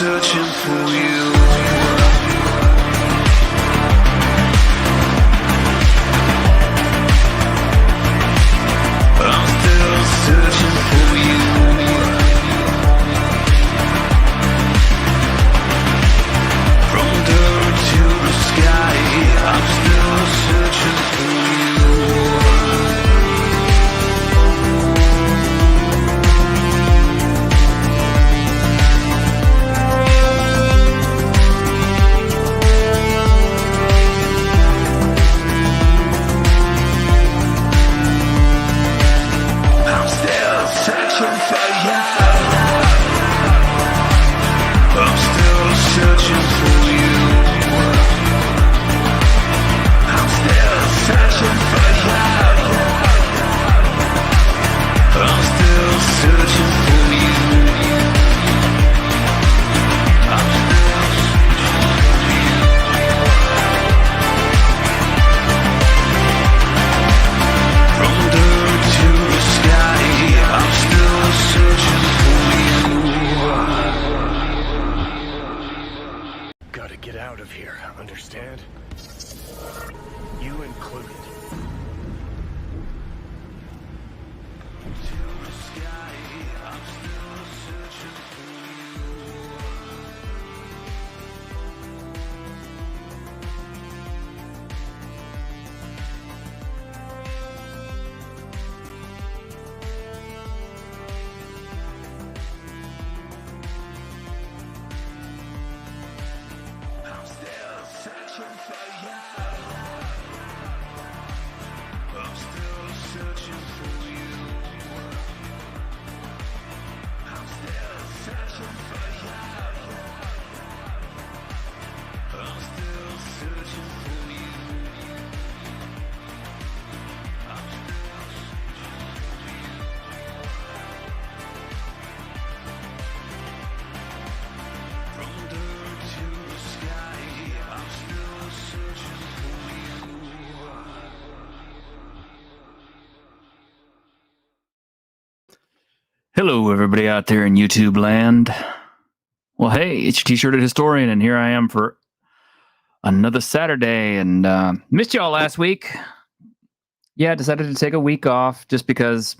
searching for you. I'm still searching for you. From dirt to the sky, I'm still searching for you. I'm still searching for you. I'm still searching for you. I'm still searching for you. I'm still searching for you. I'm still from dirt to the sky. I'm still searching for you. Gotta get out of here, understand? You included. To the sky, I'm still searching for you. I'm still searching for you. I'm still searching for you. I'm still searching for you. I'm still searching for you. I'm still from dirt to the sky. I'm still searching for you. Hello, everybody out there in YouTube land. Well, hey, it's your T-shirted historian, and here I am for another Saturday. And missed y'all last week. Yeah, decided to take a week off just because,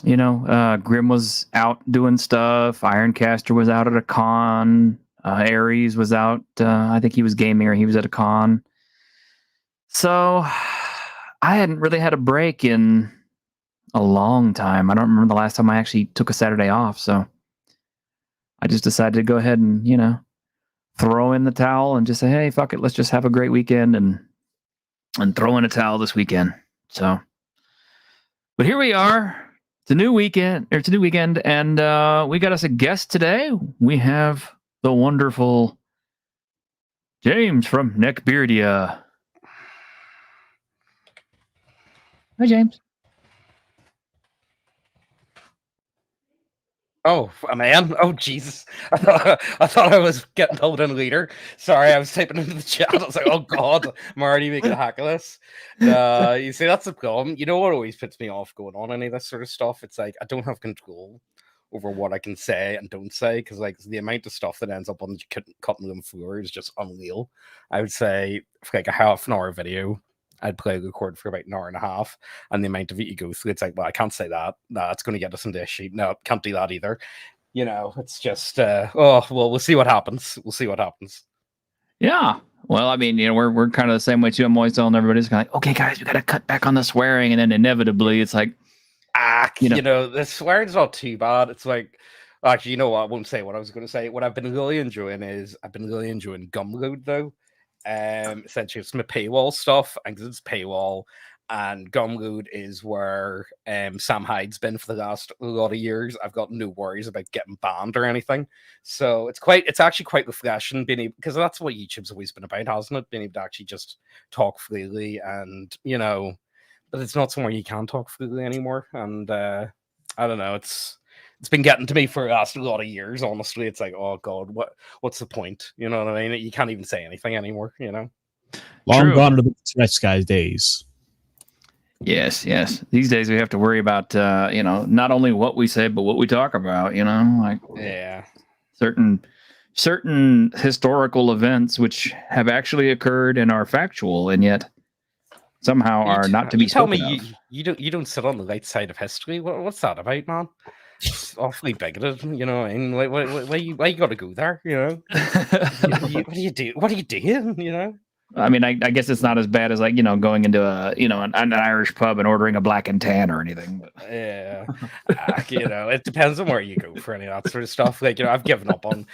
Grim was out doing stuff. Ironcaster was out at a con. Ares was out. I think he was gaming or he was at a con. So I hadn't really had a break in a long time. I don't remember the last time I actually took a Saturday off, so I just decided to go ahead and, throw in the towel and just say, hey, fuck it, let's just have a great weekend and throw in a towel this weekend. So, but here we are. It's a new weekend, and we got us a guest today. We have the wonderful James from Neckbeardia. Hi, James. Oh, a man? Oh, Jesus. I thought I was getting told in later. Sorry, I was typing into the chat. I was like, oh, God, I'm already making a hack of this. You see, that's the problem. You know what always puts me off going on any of this sort of stuff? It's like I don't have control over what I can say and don't say, because like the amount of stuff that ends up on the cutting room floor is just unreal. I would say for like a half an hour video, I'd play record for about an hour and a half, and the amount of it you go through, it's like, well, I can't say that. That's going to get us into a sheet. No, can't do that either. It's just, we'll see what happens. We'll see what happens. Yeah. Well, I mean, we're kind of the same way too. I'm always telling everybody, kind of like, okay, guys, we got to cut back on the swearing, and then inevitably, it's like, the swearing's not too bad. It's like, actually, you know what? I won't say what I was going to say. What I've been really enjoying is Gumroad though. Essentially, it's my paywall stuff, and because it's paywall, and Gumroad is where Sam Hyde's been for the last lot of years. I've got no worries about getting banned or anything. So it's actually quite refreshing being able, because that's what YouTube's always been about, hasn't it? Being able to actually just talk freely, and but it's not somewhere you can talk freely anymore. And I don't know, it's been getting to me for the last lot of years, honestly. It's like, oh God, what's the point? You know what I mean? You can't even say anything anymore, Long gone are the Threats guys days. Yes. These days we have to worry about, not only what we say, but what we talk about, Yeah. certain historical events which have actually occurred and are factual, and yet somehow are not to be spoken of. You don't sit on the right side of history. What's that about, man? It's awfully bigoted, you know. And why you got to go there, you know? What do you do? What are you doing, you know? I mean, I guess it's not as bad as like, you know, going into an Irish pub and ordering a black and tan or anything. But. Yeah, you know, it depends on where you go for any of that sort of stuff. Like, you know, I've given up on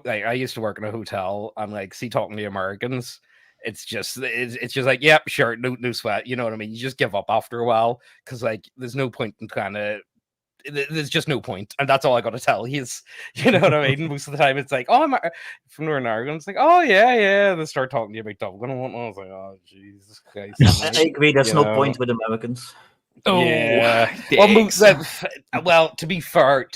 like I used to work in a hotel and like talking to Americans. It's just like, yep, sure, no sweat. You know what I mean? You just give up after a while because like there's no point in kind of. There's just no point, and that's all I got to tell. He's, you know what I mean. Most of the time, it's like, oh, I'm from Northern Ireland. It's like, oh yeah. They start talking to you about Dublin and whatnot. I was like, oh Jesus Christ. I agree. There's no point with Americans. Oh, yeah. Well, to be fair,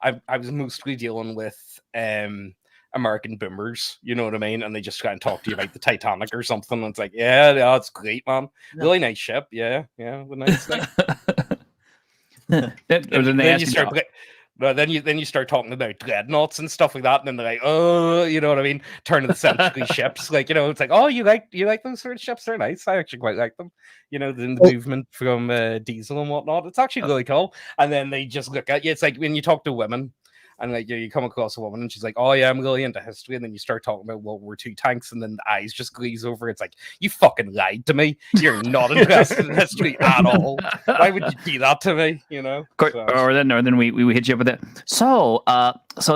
I was mostly dealing with American boomers. You know what I mean? And they just try and talk to you about the Titanic or something. And it's like, yeah, it's great, man. Really nice ship. Yeah, the nice thing. Then you start talking about dreadnoughts and stuff like that, and then they're like, oh, you know what I mean, turn of the century ships, like, you know, it's like, oh, you like those sort of ships? They're nice. I actually quite like them. You know, the movement from diesel and whatnot. It's actually really cool. And then they just look at you. It's like when you talk to women. And like you come across a woman and she's like, oh yeah, I'm really into history, and then you start talking about World War II tanks, and then the eyes just glaze over. It's like, you fucking lied to me. You're not interested in history at all. Why would you do that to me? You know? Or then we hit you up with it. So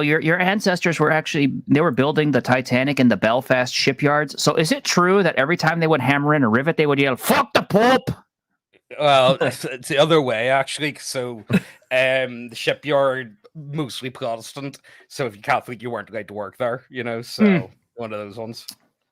your ancestors were they were building the Titanic in the Belfast shipyards. So is it true that every time they would hammer in a rivet, they would yell, "Fuck the Pope"? Well, it's the other way actually. So, the shipyard mostly Protestant. So if you're Catholic, you weren't allowed to work there. You know, so one of those ones.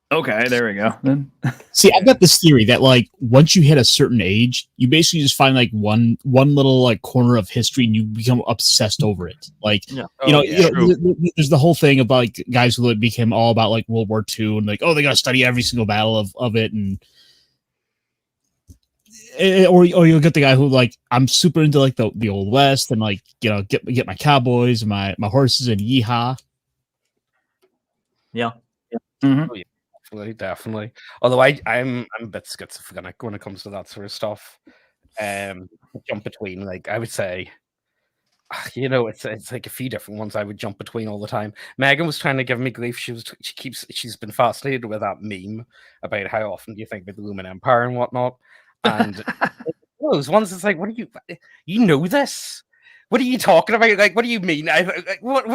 Okay, there we go. Then see, I've got this theory that like once you hit a certain age, you basically just find like one little like corner of history, and you become obsessed over it. Like there's the whole thing about like guys who became all about like World War II and like, oh, they got to study every single battle of it, and or you'll get the guy who like, I'm super into like the Old West and like, you know, get my cowboys and my horses and yeehaw. Yeah. Mm-hmm. Oh, yeah, definitely. Although I'm a bit schizophrenic when it comes to that sort of stuff. Jump between, like, I would say, you know, it's like a few different ones I would jump between all the time. Megan was trying to give me grief. She's been fascinated with that meme about how often do you think about the Roman Empire and whatnot. And those ones, it's like, what do you know this? What are you talking about? Like, what do you mean? What?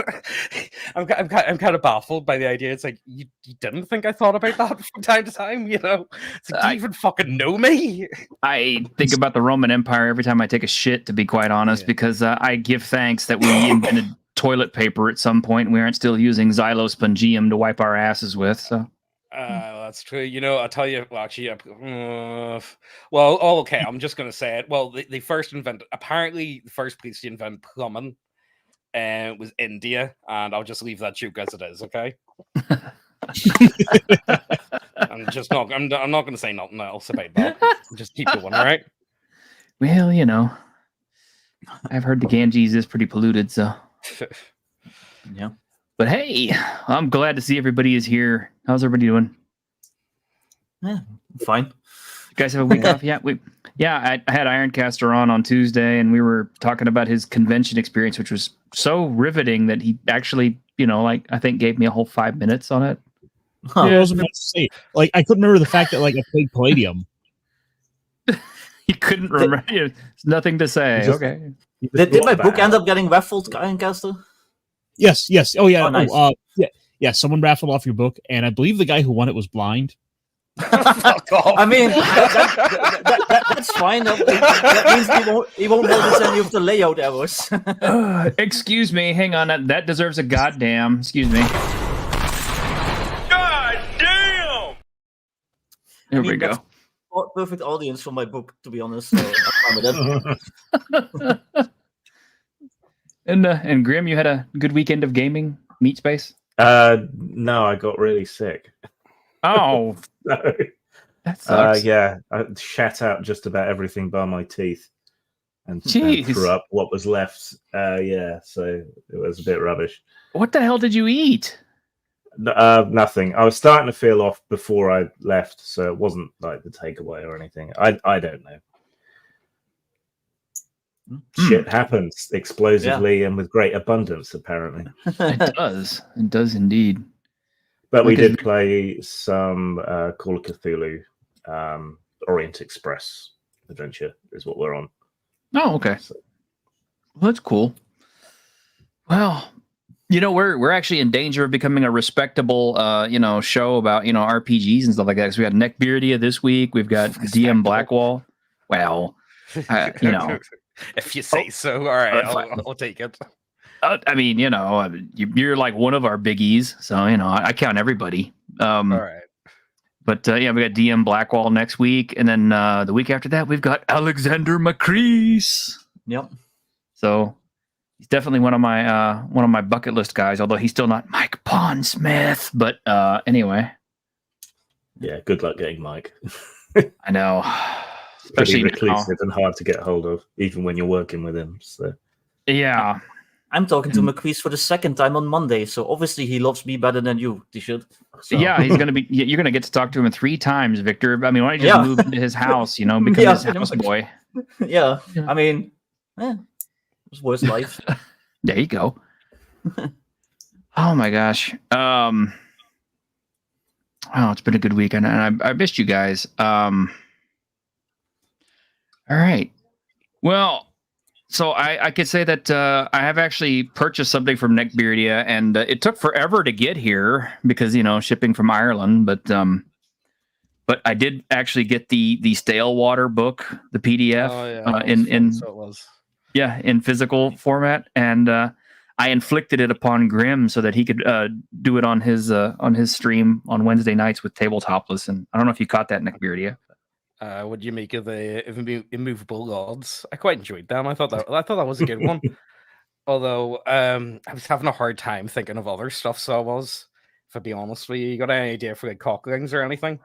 I'm kind of baffled by the idea. It's like, you didn't think I thought about that from time to time, you know? It's like, do you even fucking know me? I think about the Roman Empire every time I take a shit, to be quite honest, because I give thanks that we invented toilet paper at some point, and we aren't still using xylospongium to wipe our asses with. So. That's true. You know, I'll tell you. Well, actually, okay. I'm just gonna say it. Well, they first invented. Apparently, the first place to invent plumbing, was India, and I'll just leave that joke as it is. Okay. I'm not gonna say nothing else about that. Just keep going. All right. Well, you know, I've heard the Ganges is pretty polluted, so. Yeah. But hey, I'm glad to see everybody is here. How's everybody doing? Yeah, fine. You guys have a week off? Yeah, I had Ironcaster on Tuesday, and we were talking about his convention experience, which was so riveting that he actually, you know, like I think gave me a whole 5 minutes on it. Huh. Yeah, I was about to say, like, I couldn't remember the fact that like I played Palladium. He couldn't remember. There's nothing to say. Okay. Did my book end up getting raffled, Ironcaster? Yes. Oh yeah. Oh, nice. Yeah. Someone raffled off your book, and I believe the guy who won it was blind. Fuck off. I mean, that's fine. That means he won't notice any of the layout errors. Excuse me. Hang on. That deserves a goddamn. Excuse me. God damn! There we go. Perfect audience for my book, to be honest. So I'm fine with that. And Grim, you had a good weekend of gaming, Meat Space? No, I got really sick. Oh, No. That sucks. Yeah, I shat out just about everything by my teeth. and Jeez. threw up what was left. Yeah, so it was a bit rubbish. What the hell did you eat? Nothing. I was starting to feel off before I left, so it wasn't like the takeaway or anything. I don't know. Shit happens explosively and with great abundance, apparently. It does. It does indeed. But we did play some Call of Cthulhu, Orient Express adventure is what we're on. Oh, okay. So. Well, that's cool. Well, we're actually in danger of becoming a respectable, show about, RPGs and stuff like that. Because we got Neckbeardia this week. We've got DM Blackwall. Well, if you say so. All right, I'll take it. I mean, you're like one of our biggies, so I count everybody. All right. But we got DM Blackwall next week, and then the week after that, we've got Alexander McCrease. Yep. So he's definitely one of my bucket list guys. Although he's still not Mike Pondsmith. But anyway. Yeah. Good luck getting Mike. I know. Especially reclusive and hard to get hold of, even when you're working with him. So. Yeah. I'm talking to McQueese for the second time on Monday, so obviously he loves me better than you, T-shirt. So. Yeah, you're gonna get to talk to him 3 times, Victor. I mean, why don't you just move into his house, become his house boy? Yeah, I mean, it's worse life. There you go. Oh my gosh. It's been a good week, and I missed you guys. All right. Well. So I could say that I have actually purchased something from Neckbeardia, and it took forever to get here because shipping from Ireland. But I did actually get the Stale Water book, the PDF, in physical format, and I inflicted it upon Grim so that he could do it on his stream on Wednesday nights with Tabletopless. And I don't know if you caught that, Neckbeardia. What do you make of the immovable gods? I quite enjoyed them. I thought that was a good one. Although I was having a hard time thinking of other stuff. So I was, if I be honest with you, you got any idea for like cocklings or anything?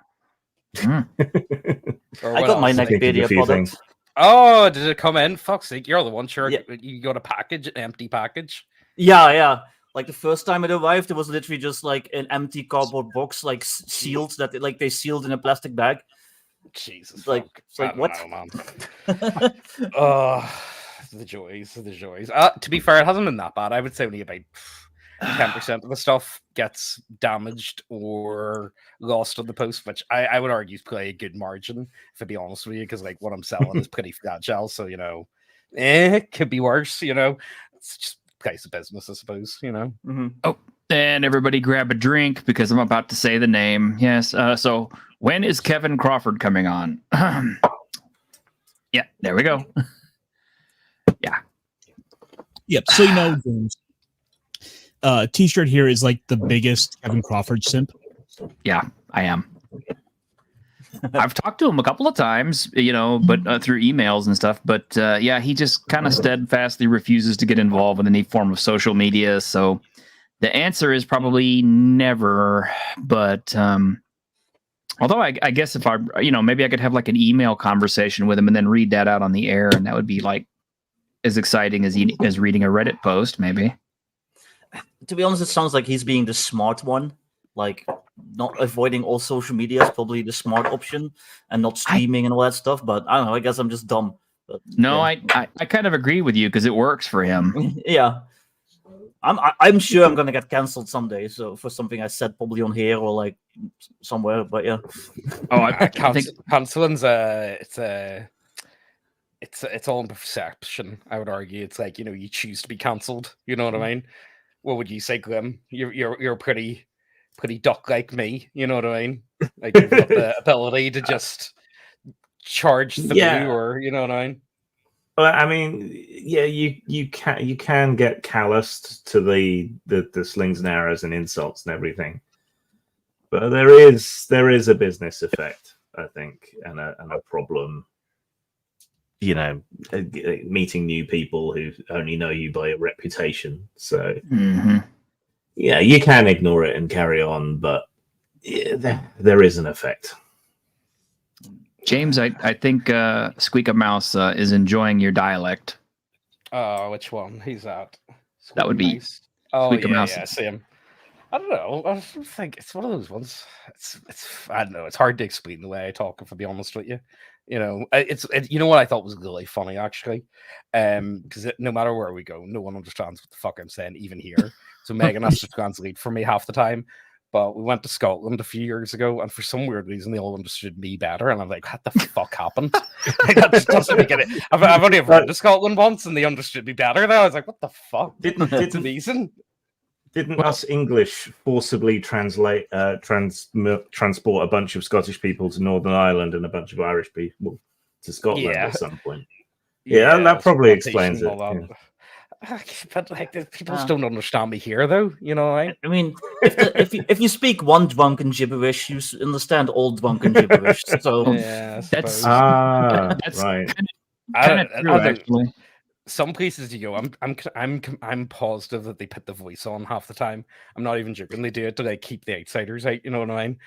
I got my Neckbeardia product. Oh, did it come in? Fuck's sake, you're the one. Sure, you got an empty package. Yeah. Like the first time it arrived, it was literally just like an empty cardboard box, like sealed they sealed in a plastic bag. Jesus, like what? The joys. To be fair, it hasn't been that bad. I would say only about 10% of the stuff gets damaged or lost on the post, which I would argue is probably a good margin, if I be honest with you, because like what I'm selling is pretty fragile, so it could be worse. It's just price of business, I suppose. Mm-hmm. Oh, and everybody grab a drink because I'm about to say the name. Yes. So when is Kevin Crawford coming on? Yeah, there we go. Yeah. Yep. So James, T-shirt here is like the biggest Kevin Crawford simp. Yeah, I am. I've talked to him a couple of times, but through emails and stuff. But he just kind of steadfastly refuses to get involved with any form of social media. So the answer is probably never. But although I guess if I, maybe I could have like an email conversation with him and then read that out on the air, and that would be like as exciting as reading a Reddit post, maybe. To be honest, it sounds like he's being the smart one. Like, not avoiding all social media is probably the smart option, and not streaming and all that stuff. But I don't know. I guess I'm just dumb. But, no, I kind of agree with you because it works for him. Yeah, I'm sure I'm gonna get canceled someday. So for something I said probably on here or like somewhere. But yeah. Oh, I think canceling's it's all in perception. I would argue it's like you choose to be cancelled. You know what I mean? What would you say, Glim? You're pretty duck like me. You know what I mean? Like you've got the ability to just charge the blue, or you know what I mean? Well, I mean, yeah, you can get calloused to the slings and arrows and insults and everything, but there is a business effect, I think, and a problem. Meeting new people who only know you by a reputation. So, yeah, you can ignore it and carry on, but there is an effect. James, I think Squeak a Mouse is enjoying your dialect. Which one? He's that. That would be Nice. Oh Squeak a Mouse. yeah, same. I don't know. I think it's one of those ones. It's I don't know. It's hard to explain the way I talk. If I be honest with you, you know what I thought was really funny actually, because no matter where we go, no one understands what the fuck I'm saying even here. So Megan has to translate for me half the time. But we went to Scotland a few years ago, and for some weird reason, they all understood me better. And I'm like, what the fuck happened? Like, that just doesn't make it. I've only ever been to Scotland once, and they understood me better. Now I was like, what the fuck? It's amazing. Didn't us English forcibly transport a bunch of Scottish people to Northern Ireland and a bunch of Irish people to Scotland at some point? Yeah, that probably explains it. But like, people just don't understand me here, though. You know, right? I mean, if you speak one drunken gibberish, you understand all drunken gibberish. So yeah, that's right. Kind of true, actually. Some places you go, I'm positive that they put the voice on half the time. I'm not even joking. They do it to like keep the outsiders out. You know what I mean?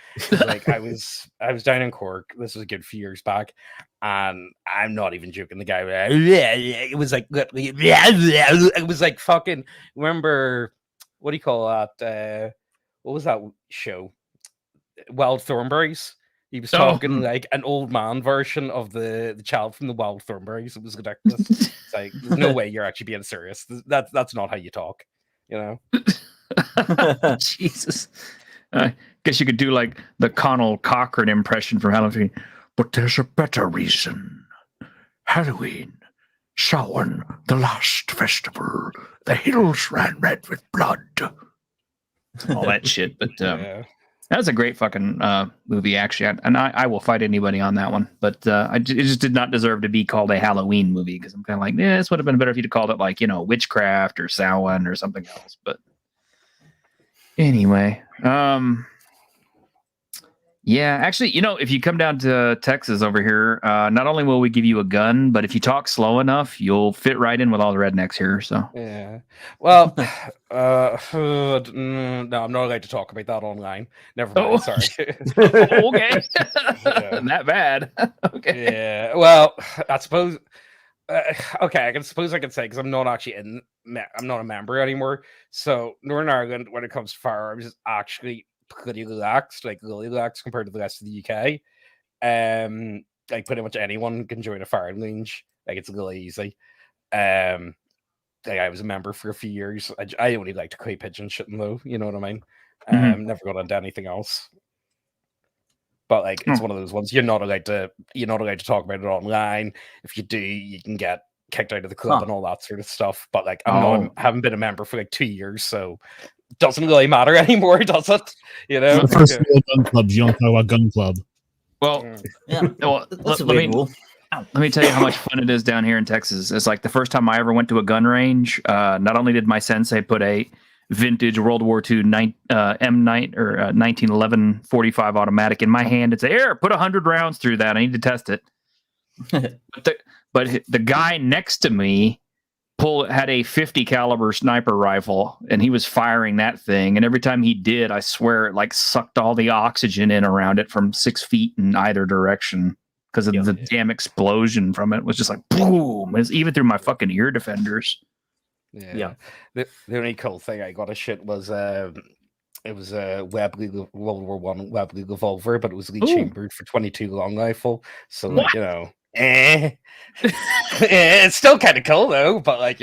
Like I was down in Cork. This was a good few years back, and I'm not even joking. The guy, it was like, it was like fucking. Remember what do you call that? What was that show? Wild Thornberrys. He was talking like an old man version of the child from the Wild Thornberrys. It was ridiculous. It's like, there's no way you're actually being serious. That's not how you talk, you know? Jesus. I guess you could do like the Connell Cochran impression from Halloween. But there's a better reason. Halloween, Samhain, the last festival. The hills ran red with blood. All that shit. But yeah. That was a great fucking movie, actually, and I will fight anybody on that one. But it just did not deserve to be called a Halloween movie because I'm kind of like, this would have been better if you'd called it like Witchcraft or Samhain or something else. But anyway, yeah, actually, if you come down to Texas over here, not only will we give you a gun, but if you talk slow enough, you'll fit right in with all the rednecks here. So yeah, well, no, I'm not allowed to talk about that online. Never mind. Sorry. Okay, that bad. Okay. Yeah. Well, I suppose. Okay, I can say because I'm not actually I'm not a member anymore. So Northern Ireland, when it comes to firearms, is actually pretty relaxed, like really relaxed compared to the rest of the UK. Like pretty much anyone can join a firing range. Like it's really easy. Like I was a member for a few years. I only like to clay pigeon shitting though. You know what I mean? Never got into anything else. But like it's one of those ones you're not allowed to talk about it online. If you do, you can get kicked out of the club and all that sort of stuff. But like haven't been a member for like 2 years, so it doesn't really matter anymore, does it? You know, the first rule of gun clubs, you don't talk about gun club. Well, well, let me tell you how much fun it is down here in Texas. It's like the first time I ever went to a gun range. Not only did my sensei put a vintage World War II M9 or 1911 45 automatic in my hand and say, "Here, put 100 rounds through that. I need to test it." but the guy next to me had a 50 caliber sniper rifle, and he was firing that thing. And every time he did, I swear it like sucked all the oxygen in around it from 6 feet in either direction because of the damn explosion from it. It was just like boom. It was even through my fucking ear defenders. Yeah. The only cool thing I got a shit was it was a Webley World War I Webley revolver, but it was lead chambered for 22 long rifle. So like, it's still kind of cool though. But like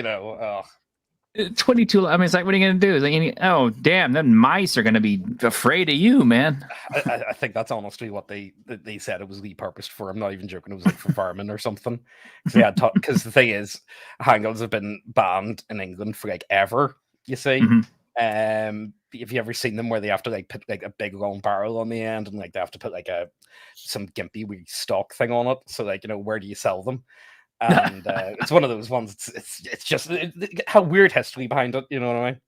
22. I mean, it's like, what are you gonna do? It's like, oh damn, then mice are gonna be afraid of you, man. I think that's honestly what they said it was repurposed for. I'm not even joking. It was like for vermin or something. Because the thing is, handguns have been banned in England for like ever. You see, have you ever seen them where they have to like put like a big long barrel on the end and like they have to put like some gimpy wee stock thing on it? So like where do you sell them? And it's one of those ones. It's just how weird history behind it. You know what I mean?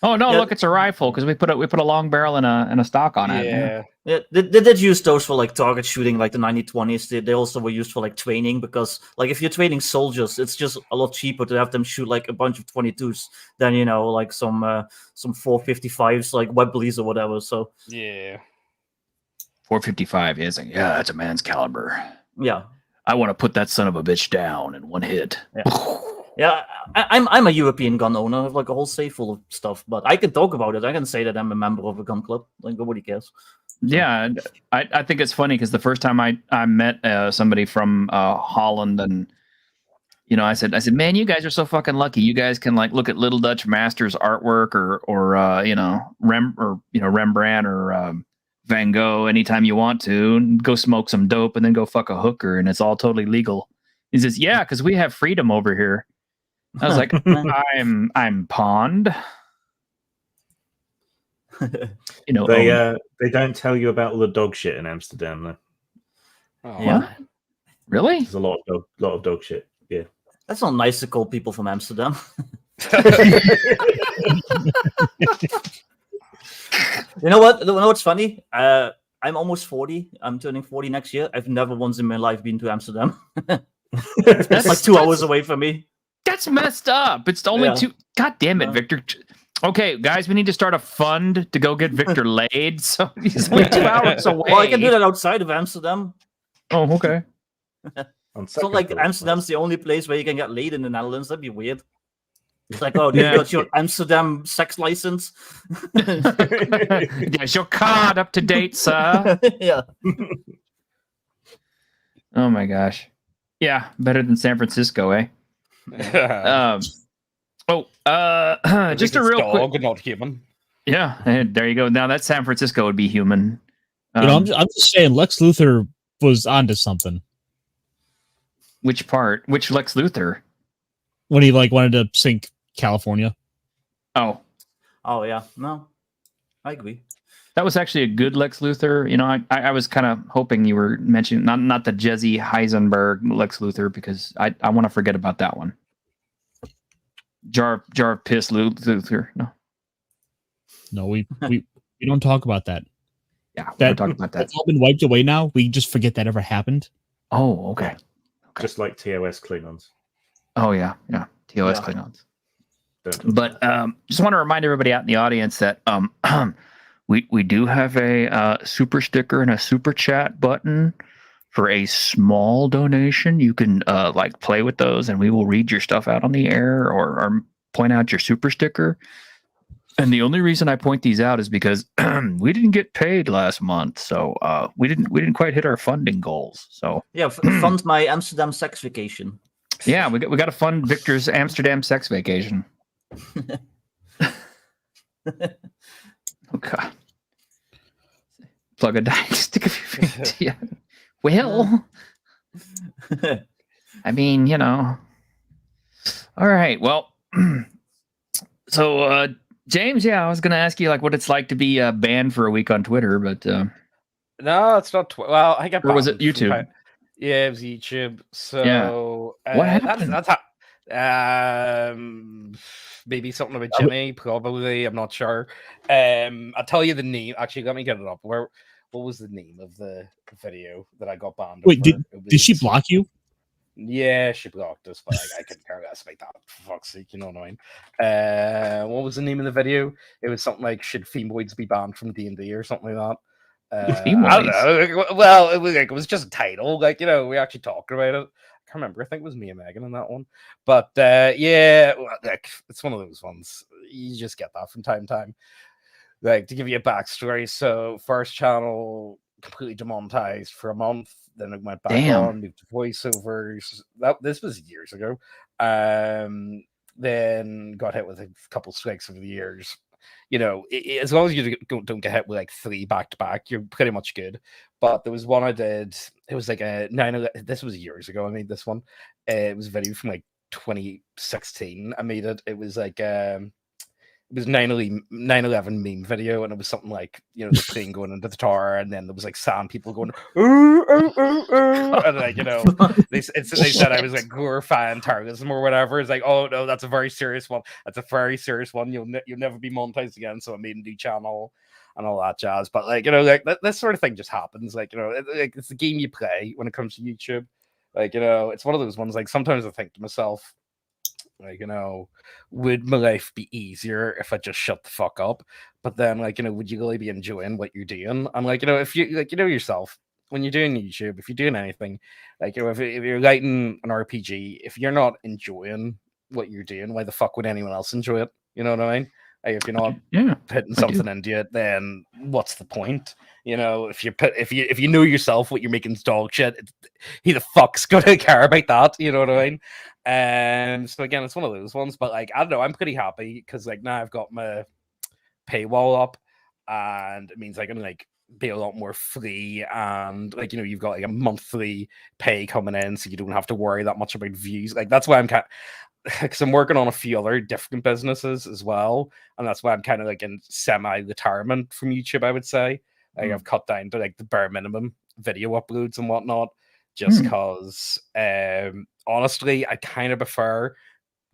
Oh no! Look, it's a rifle because we put a long barrel and a stock on it. Yeah, they did use those for like target shooting, like the 1920s. They also were used for like training because like if you're training soldiers, it's just a lot cheaper to have them shoot like a bunch of 22s than like some 455s like Webleys or whatever. So yeah. 455. It's like, yeah, that's a man's caliber. Yeah. I want to put that son of a bitch down in one hit. Yeah. Yeah, I'm a European gun owner. I have like a whole safe full of stuff, but I can talk about it. I can say that I'm a member of a gun club. Like nobody cares. Yeah, I think it's funny because the first time I met somebody from Holland, and I said, man, you guys are so fucking lucky. You guys can like look at Little Dutch Masters artwork or Rembrandt or Van Gogh anytime you want to, and go smoke some dope and then go fuck a hooker, and it's all totally legal. He says, yeah, because we have freedom over here. I was like, I'm pawned. They don't tell you about all the dog shit in Amsterdam, though. Oh. Yeah. Really? There's a lot of dog shit. Yeah. That's not nice to call people from Amsterdam. You know what? What's funny? I'm almost 40. I'm turning 40 next year. I've never once in my life been to Amsterdam. That's like 2 hours away from me. That's messed up. It's only 2. God damn it, Victor. Okay, guys, we need to start a fund to go get Victor laid. So he's only 2 hours away. Well, I can do that outside of Amsterdam. Oh, okay. It's not like Amsterdam's the only place where you can get laid in the Netherlands. That'd be weird. It's like, oh, you got your Amsterdam sex license. Yes, your card up to date, sir. Yeah. Oh my gosh. Yeah, better than San Francisco, eh? Just a real dog, quick. not human. Yeah, and there you go. Now that San Francisco would be human. I'm just saying, Lex Luthor was onto something. Which part? Which Lex Luthor? When he wanted to sink California. Oh Yeah. No, I agree. That was actually a good Lex Luthor. I was kind of hoping you were mentioning not the Jesse Heisenberg Lex Luthor, because I want to forget about that one. Jar of piss Luthor. No, we don't talk about that. Yeah, we don't talk about that. That's all been wiped away now. We just forget that ever happened. Oh, okay. Just like TOS Klingons. Oh yeah. TOS Klingons. But just want to remind everybody out in the audience that we do have a super sticker and a super chat button for a small donation. You can play with those, and we will read your stuff out on the air or point out your super sticker. And the only reason I point these out is because we didn't get paid last month, so we didn't quite hit our funding goals. So yeah, fund my Amsterdam sex vacation. Yeah, we got to fund Victor's Amsterdam sex vacation. Okay. Plug a stick of your feet. Yeah. Well, I mean, All right. Well, so James, I was going to ask you what it's like to be banned for a week on Twitter, but no, it's not. Well, I got. Or was it YouTube? Yeah, it was YouTube. So what happened? That's maybe something about Jimmy. Probably, I'm not sure. I'll tell you the name. Actually, let me get it up. What was the name of the video that I got banned? Wait, did she block you? Yeah, she blocked us, but I couldn't care less about that. For fuck's sake, you know what I mean? What was the name of the video? It was something like "Should Femoids be banned from D&D" or something like that. I don't know. Well, it was just a title. We actually talked about it. I can't remember. I think it was me and Megan in that one. But it's one of those ones. You just get that from time to time. To give you a backstory, so first channel completely demonetized for a month. Then it went back on, moved to voiceovers. This was years ago. Then got hit with a couple strikes over the years. As long as you don't get hit with 3 back to back, you're pretty much good. But there was one I did. It was like a 9/11. This was years ago. I made this one. It was a video from 2016. I made it. It was it was 9/11 meme video, and it was something like the plane going into the tower, and then there was sand people going ooh, ooh, ooh, ooh. And they said I was glorifying terrorism or whatever. It's oh no, that's a very serious one. That's a very serious one. You'll never be monetized again. So I made a new channel and all that jazz. But this sort of thing just happens. It's the game you play when it comes to YouTube. It's one of those ones. Sometimes I think to myself, Like, would my life be easier if I just shut the fuck up? But then, like, would you really be enjoying what you're doing? I'm like, if you like, yourself, when you're doing YouTube, if you're doing anything, like, if you're writing an RPG, if you're not enjoying what you're doing, why the fuck would anyone else enjoy it? You know what I mean? Like, if you're not putting something into it, then what's the point? If you know yourself what you're making's dog shit, who the fuck's gonna care about that? You know what I mean? So again, it's one of those ones. But like, I don't know, I'm pretty happy because like now I've got my paywall up, and it means I can like be a lot more free, and like you've got like a monthly pay coming in, so you don't have to worry that much about views. Like that's why I'm kind because I'm working on a few other different businesses as well, and that's why I'm kind of like in semi-retirement from YouTube, I would say. Like I've cut down to like the bare minimum video uploads and whatnot, just because honestly I kind of prefer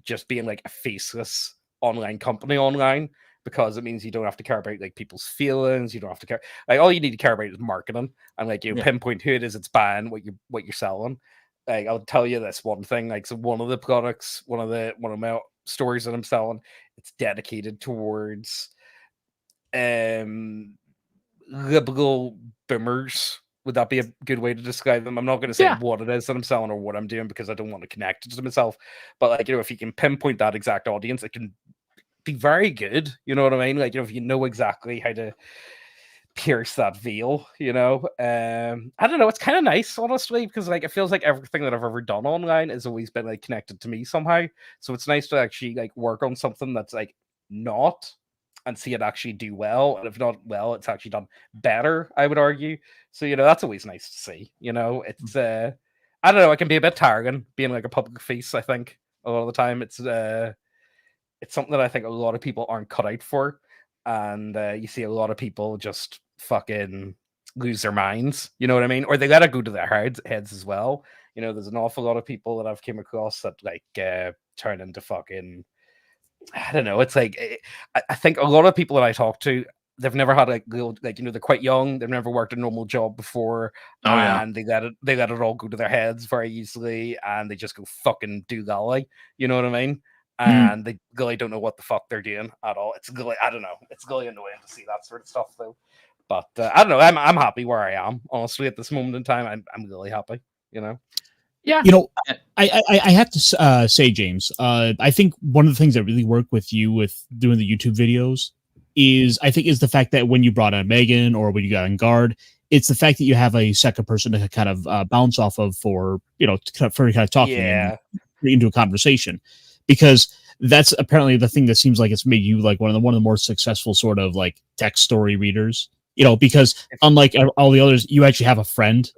just being like a faceless online company online, because it means you don't have to care about like people's feelings. You don't have to care, like all you need to care about is marketing and like pinpoint who it is it's buying, what you're selling. Like I'll tell you this one thing, like so one of the products, one of my stories that I'm selling, it's dedicated towards liberal boomers. Would that be a good way to describe them? I'm not going to say what it is that I'm selling or what I'm doing because I don't want to connect it to myself. But like if you can pinpoint that exact audience, it can be very good. You know what I mean? Like if you know exactly how to pierce that veil, I don't know, it's kind of nice honestly, because like it feels like everything that I've ever done online has always been like connected to me somehow. So it's nice to actually like work on something that's like not, and see it actually do well, and if not well, it's actually done better, I would argue. So that's always nice to see. It's I don't know, it can be a bit tiring being like a public face. I think a lot of the time it's something that I think a lot of people aren't cut out for, and you see a lot of people just fucking lose their minds. You know what I mean? Or they gotta go to their heads as well. There's an awful lot of people that I've came across that like turn into fucking. I don't know. It's like I think a lot of people that I talk to, they've never had like they're quite young. They've never worked a normal job before, and they let it all go to their heads very easily, and they just go fucking do golly. You know what I mean? And they really don't know what the fuck they're doing at all. It's really, I don't know. It's really annoying to see that sort of stuff though. But I don't know. I'm happy where I am honestly at this moment in time. I'm really happy. Yeah. I have to say, James, I think one of the things that really worked with you with doing the YouTube videos is the fact that when you brought on Megan or when you got on guard, it's the fact that you have a second person to kind of bounce off of for talking and into a conversation, because that's apparently the thing that seems like it's made you like one of the more successful sort of like text story readers, because unlike all the others, you actually have a friend.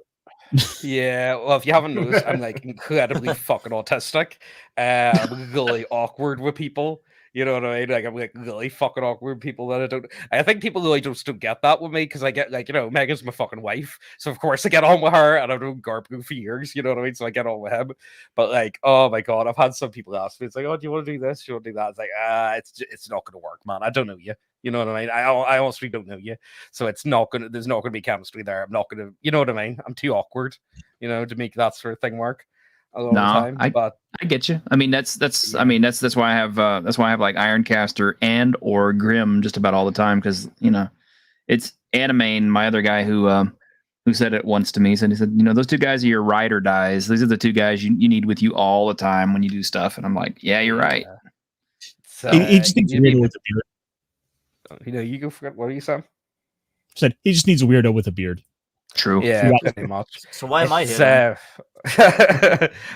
Yeah, well, if you haven't noticed, I'm like incredibly fucking autistic. I'm really awkward with people. You know what I mean? Like I'm like really fucking awkward with people that I think people really just don't get that with me, because I get like, Megan's my fucking wife. So of course I get on with her, and I've known Garbu for years, you know what I mean? So I get on with him. But like, oh my god, I've had some people ask me, it's like, oh, do you want to do this? Do you want to do that? It's like, it's not gonna work, man. I don't know you. You know what I mean? I honestly don't know you. So there's not gonna be chemistry there. I'm not gonna, you know what I mean? I'm too awkward, to make that sort of thing work a lot of the time. But I get you. I mean, that's I mean, that's why I have like Ironcaster and or Grim just about all the time, because it's Animane, my other guy who said it once to me. He said those two guys are your ride or dies. These are the two guys you need with you all the time when you do stuff. And I'm like, yeah, you're right. So he just needs a weirdo with a beard. You go for it. What are you saying? Said he just needs a weirdo with a beard. True. Yeah, pretty much. So why am I here?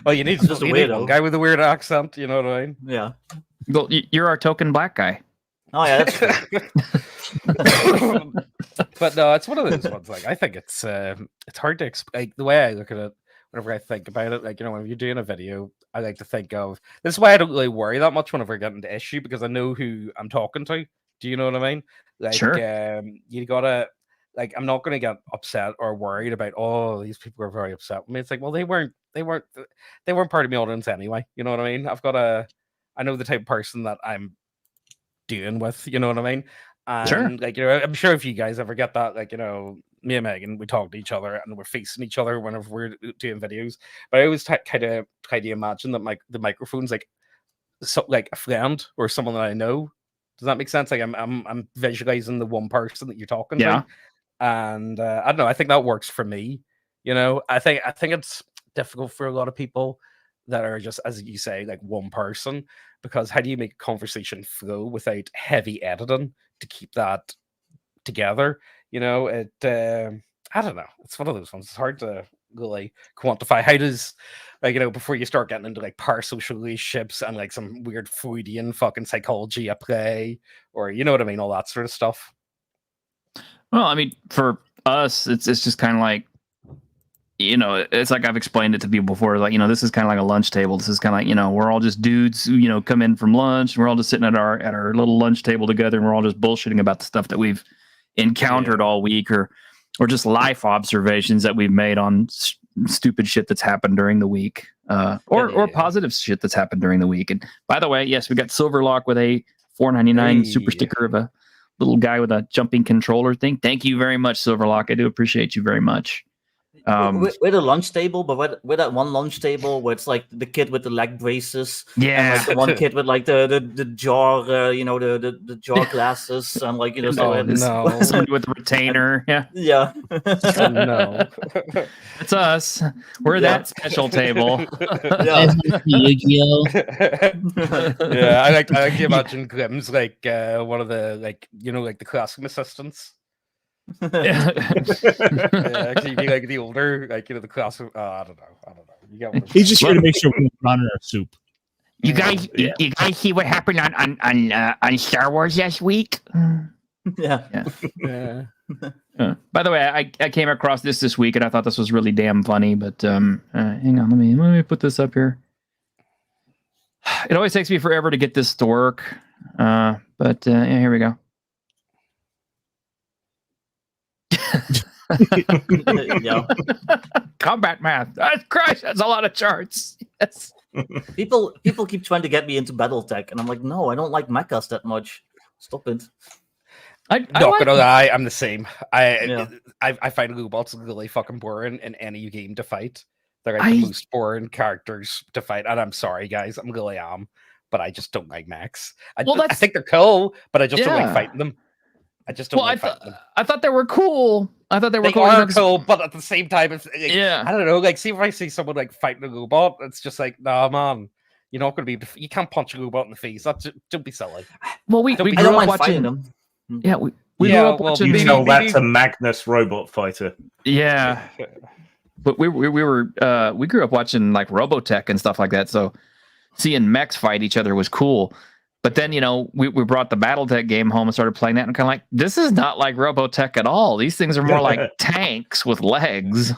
Well, you need just a weirdo. One guy with a weird accent. You know what I mean? Yeah. Well, you're our token black guy. Oh yeah, that's true. But no, it's one of those ones. Like I think it's hard to explain. Like, the way I look at it, whenever I think about it, like when you're doing a video, I like to think of this is why I don't really worry that much whenever I get into issue, because I know who I'm talking to. Do you know what I mean? Like, sure. You gotta. Like, I'm not going to get upset or worried about, oh, these people are very upset with me. It's like, well, they weren't part of my audience anyway. You know what I mean? I know the type of person that I'm dealing with. You know what I mean? And sure. Like, I'm sure if you guys ever get that, like, me and Megan, we talk to each other and we're facing each other whenever we're doing videos. But I always kind of try to imagine that the microphone's like like a friend or someone that I know. Does that make sense? Like I'm visualizing the one person that you're talking to, and I don't know. I think that works for me. You know, I think it's difficult for a lot of people that are just, as you say, like one person, because how do you make a conversation flow without heavy editing to keep that together? You know, I don't know. It's one of those ones. It's hard to really quantify. How does, like, you know, before you start getting into like parasocial relationships and like some weird Freudian fucking psychology at play, or you know what I mean, all that sort of stuff. Well, I mean, for us, it's just kind of like, you know, it's like I've explained it to people before. Like, you know, this is kind of like a lunch table. This is kind of like, you know, we're all just dudes who, you know, come in from lunch. And we're all just sitting at our little lunch table together, and we're all just bullshitting about the stuff that we've encountered all week, or just life observations that we've made on stupid shit that's happened during the week, or positive shit that's happened during the week. And by the way, yes, we got Silverlock with a $4.99 super sticker of a little guy with a jumping controller thing. Thank you very much, Silverlock. I do appreciate you very much. With a lunch table, but with that one lunch table where it's like the kid with the leg braces, and like the one kid with like the jar, you know, the jar glasses, and like, you know, somebody with a retainer, yeah. Oh, no, it's us. We're that special table. Yeah, I like to imagine Grimm's like one of the, like, you know, like the classroom assistants. Yeah, actually, be like the older, like, you know, the class. I don't know. You get what He's just here to make sure we don't run our soup. You guys, you guys see what happened on Star Wars last week? Yeah. By the way, I came across this week, and I thought this was really damn funny. But hang on, let me put this up here. It always takes me forever to get this to work, but here we go. Yeah. Combat math. Christ, that's a lot of charts. Yes. People keep trying to get me into BattleTech, and I'm like, no, I don't like mechas that much. Stop it. Not gonna lie, I'm the same. I find robots really fucking boring in any game to fight. They're like the most boring characters to fight, and I'm sorry, guys, I'm really am, but I just don't like mechs. I think they're cool, but I just don't like fighting them. I just don't like fighting them. I thought they were cool. They are cool, but at the same time, it's like, yeah. I don't know. Like, see if I see someone like fighting a robot, it's just like, nah, man, you're not going to be. You can't punch a robot in the face. Don't be silly. Well, we grew up watching them. Yeah, we grew up watching. You tell that to Magnus Robot Fighter. Yeah, but we grew up watching like Robotech and stuff like that. So seeing mechs fight each other was cool. But then, you know, we brought the BattleTech game home and started playing that, and kind of like, this is not like Robotech at all. These things are more like tanks with legs.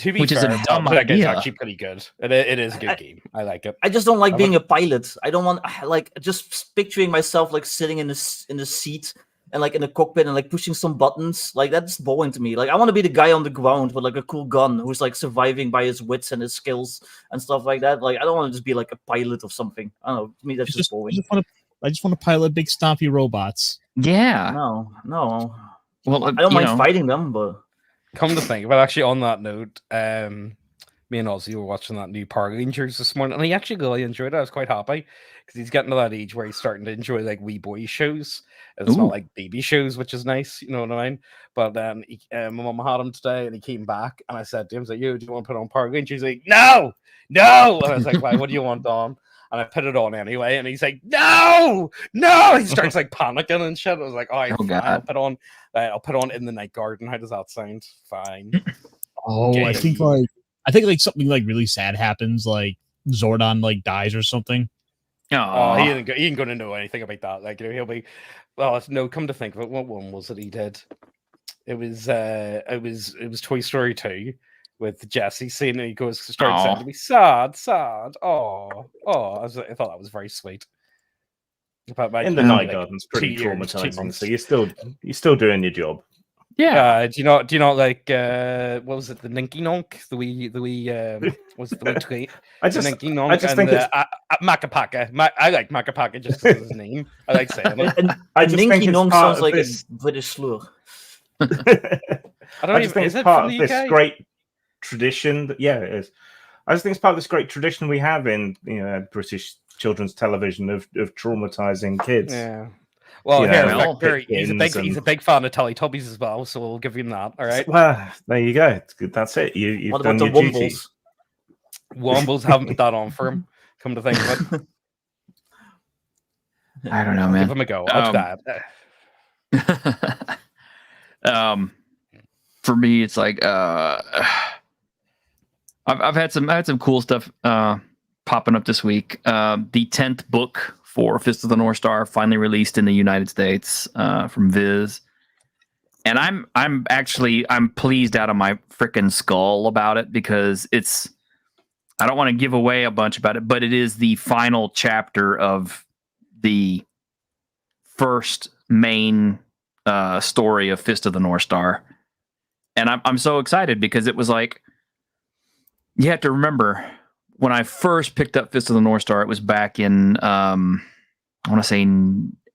Which is a dumb idea. It's actually pretty good. It is a good game. I like it. I just don't like being a pilot. I don't want, like, just picturing myself like sitting in the seat and like in the cockpit and like pushing some buttons. Like, that's boring to me. Like, I want to be the guy on the ground with like a cool gun who's like surviving by his wits and his skills and stuff like that. Like, I don't want to just be like a pilot of something. I don't know. To me, that's just boring. I just want to pilot big stompy robots. Yeah. No. Well, I don't mind fighting them, but come to think of it, actually, on that note, me and Ozzy were watching that new Power Rangers this morning, and he actually really enjoyed it. I was quite happy because he's getting to that age where he's starting to enjoy like wee boy shows. It's not like baby shows, which is nice, you know what I mean? But my mum had him today, and he came back, and I said to him, "Like, yo, do you want to put on Power Rangers?" He's like, "No!" And I was like, "Why? What do you want on?" And I put it on anyway, and he's like, "No!" He starts like panicking and shit. I was like, "Oh God. I'll put on In the Night Garden." How does that sound? Fine. I think like something like really sad happens, like Zordon like dies or something. Oh, he ain't going to know anything about that. Like, you know, he'll be. Well, no. Come to think of it, what one was it he did? It was Toy Story 2 with Jesse saying, and he started saying to me, "Sad." Oh. I thought that was very sweet. In the Night Garden's pretty traumatizing. So you're still doing your job. Yeah. Do you not like what was it? The Ninky Nonk, the wee was it the wee tweet? I just think it's Macapaka. I like Macapaka just because of his name. I like saying it. And Ninky Nonk sounds like a British slur. I just think it's part of this great tradition. Yeah, it is. I just think it's part of this great tradition we have in British children's television of traumatizing kids. Yeah. Well, You here, know, Victor, he's a Pickens big fan of Teletubbies as well, so we'll give him that. All right. Well, there you go. It's good. That's it. You've What done about your the duty. Wombles? Wombles haven't put that on for him. Come to think of it, I don't know, give man. him a go. I'll do that. For me, it's like I've had some cool stuff popping up this week. The 10th book for Fist of the North Star finally released in the United States from Viz, and I'm pleased out of my freaking skull about it, because I don't want to give away a bunch about it, but it is the final chapter of the first main story of Fist of the North Star. And I'm so excited, because it was like, you have to remember, when I first picked up Fist of the North Star, it was back in, I want to say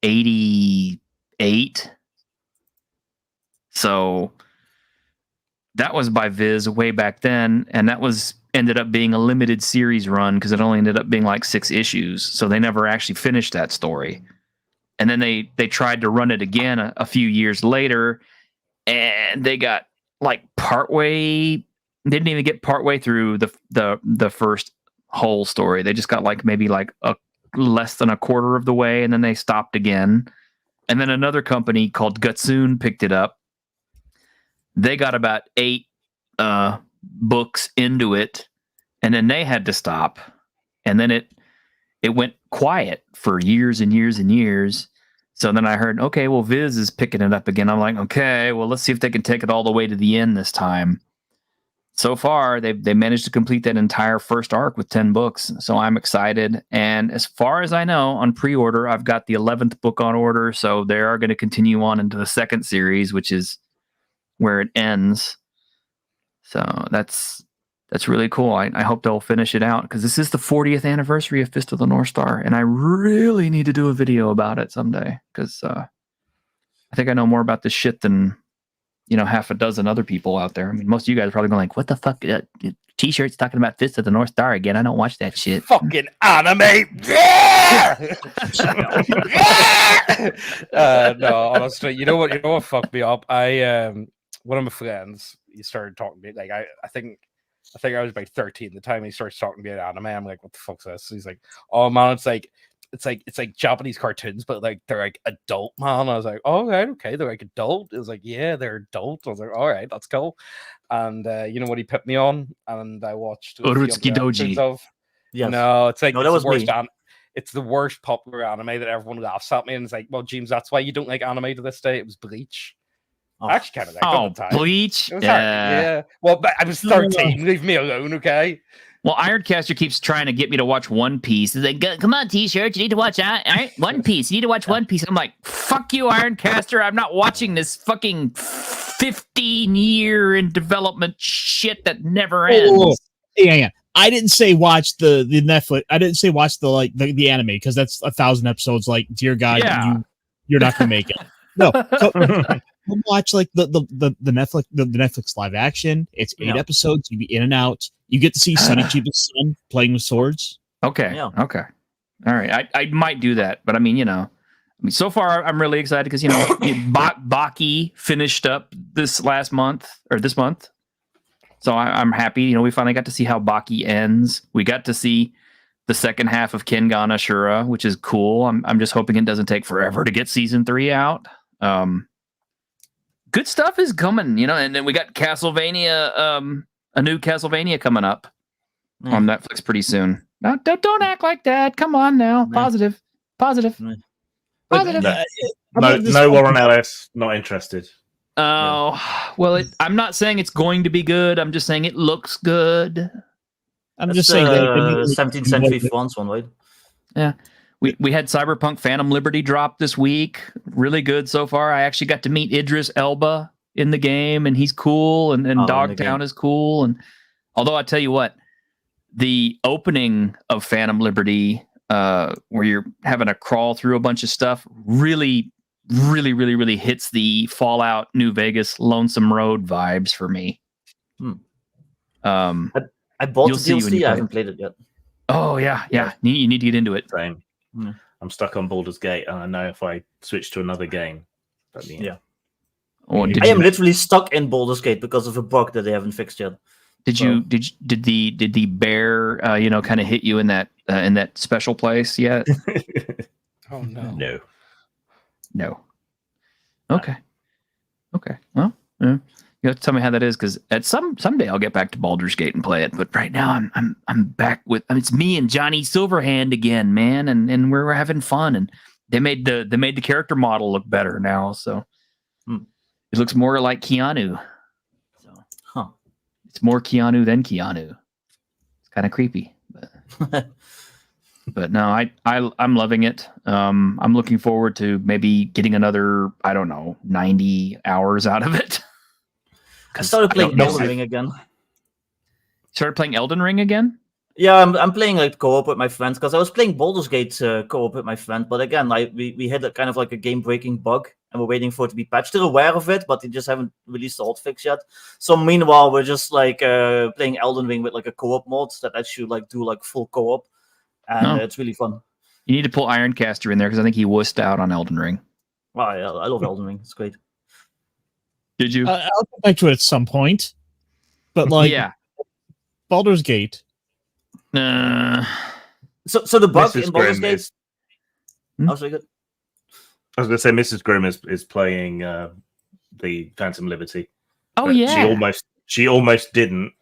88. So that was by Viz way back then. And that ended up being a limited series run, because it only ended up being like 6 issues. So they never actually finished that story. And then they tried to run it again a few years later, and they got like didn't even get partway through the first whole story. They just got like maybe like a less than a quarter of the way, and then they stopped again. And then another company called Gutsoon picked it up. They got about 8 books into it, and then they had to stop. And then it went quiet for years and years and years. So then I heard, okay, well, Viz is picking it up again. I'm like, okay, well, let's see if they can take it all the way to the end this time. So far, they managed to complete that entire first arc with 10 books. So I'm excited. And as far as I know, on pre-order, I've got the 11th book on order. So they are going to continue on into the second series, which is where it ends. So that's really cool. I hope they'll finish it out, because this is the 40th anniversary of Fist of the North Star, and I really need to do a video about it someday, because I think I know more about this shit than half a dozen other people out there. I mean, most of you guys are probably going like, "What the fuck? T-shirts talking about Fist of the North Star again? I don't watch that shit." Fucking anime. Yeah! Yeah! No, honestly, you know what fucked me up? One of my friends, he started talking to me, like I think I was about 13 at the time. He starts talking to me about anime. I'm like, what the fuck's this? He's like, oh man, it's like Japanese cartoons, but like they're like adult, man. I was like, oh right, okay, they're like adult. It was like, yeah, they're adult. I was like, all right, that's cool. And you know what he put me on? And I watched Urutsuki Doji. Yes. No, it's like, no, that was me. It's the worst popular anime that everyone laughs at me, and it's like, well, James, that's why you don't like anime to this day. It was Bleach. Oh. I actually kind of liked it at the time. Bleach? It was hard. Yeah. Well, but I was 13. Leave me alone, okay? Well, Ironcaster keeps trying to get me to watch One Piece. He's like, come on, T-shirt, you need to watch One Piece. You need to watch One Piece. And I'm like, fuck you, Ironcaster. I'm not watching this fucking 15-year in development shit that never ends. Oh, yeah. I didn't say watch the Netflix. I didn't say watch the anime, because that's 1,000 episodes. Like, dear God, you're not gonna make it. No. So, watch like the Netflix live action. It's 8 episodes. You be in and out. You get to see Sonny Chiba's son playing with swords. Okay. Yeah. Okay. All right. I might do that, but I mean, so far I'm really excited, because Baki finished up this month. So I'm happy. We finally got to see how Baki ends. We got to see the second half of Kengan Ashura, which is cool. I'm just hoping it doesn't take forever to get season 3 out. Good stuff is coming, and then we got Castlevania, a new Castlevania coming up on Netflix pretty soon. No, don't act like that. Come on now. Positive. No, Warren Ellis, not interested. Oh, well, I'm not saying it's going to be good. I'm just saying it looks good. I'm just saying that 17th century France one, right? Yeah. We had Cyberpunk Phantom Liberty drop this week. Really good so far. I actually got to meet Idris Elba in the game, and he's cool, and Dogtown is cool. And although I tell you what, the opening of Phantom Liberty, where you're having to crawl through a bunch of stuff, really hits the Fallout New Vegas Lonesome Road vibes for me. I bought the DLC. I haven't played it yet. Oh yeah. You need to get into it. Same. Yeah. I'm stuck on Baldur's Gate, and I know if I switch to another game, that'd be Yeah. Oh, Yeah. I am literally stuck in Baldur's Gate because of a bug that they haven't fixed yet. Did the bear kind of hit you in that special place yet? Oh no. No. Okay. Well, you have to tell me how that is, because at someday I'll get back to Baldur's Gate and play it. But right now I'm back with. I mean, it's me and Johnny Silverhand again, man, and we're having fun. And they made the character model look better now, so it looks more like Keanu. So, it's more Keanu than Keanu. It's kind of creepy, but. But no, I'm loving it. I'm looking forward to maybe getting another, I don't know, 90 hours out of it. I started playing Elden Ring again. Started playing Elden Ring again? Yeah, I'm playing like co-op with my friends, because I was playing Baldur's Gate co-op with my friend, but again, we hit a kind of like a game-breaking bug, and we're waiting for it to be patched. They're aware of it, but they just haven't released the hotfix yet. So meanwhile, we're just like playing Elden Ring with like a co-op mod that lets you like do like full co-op. And it's really fun. You need to pull Ironcaster in there, because I think he wussed out on Elden Ring. Oh, yeah, I love Elden Ring. It's great. Did you? I'll get back to it at some point. But like, Baldur's Gate. So the bug in Baldur's Gate. Oh, sorry, good. I was going to say Mrs. Grimm is playing the Phantom Liberty. Oh yeah. She almost didn't,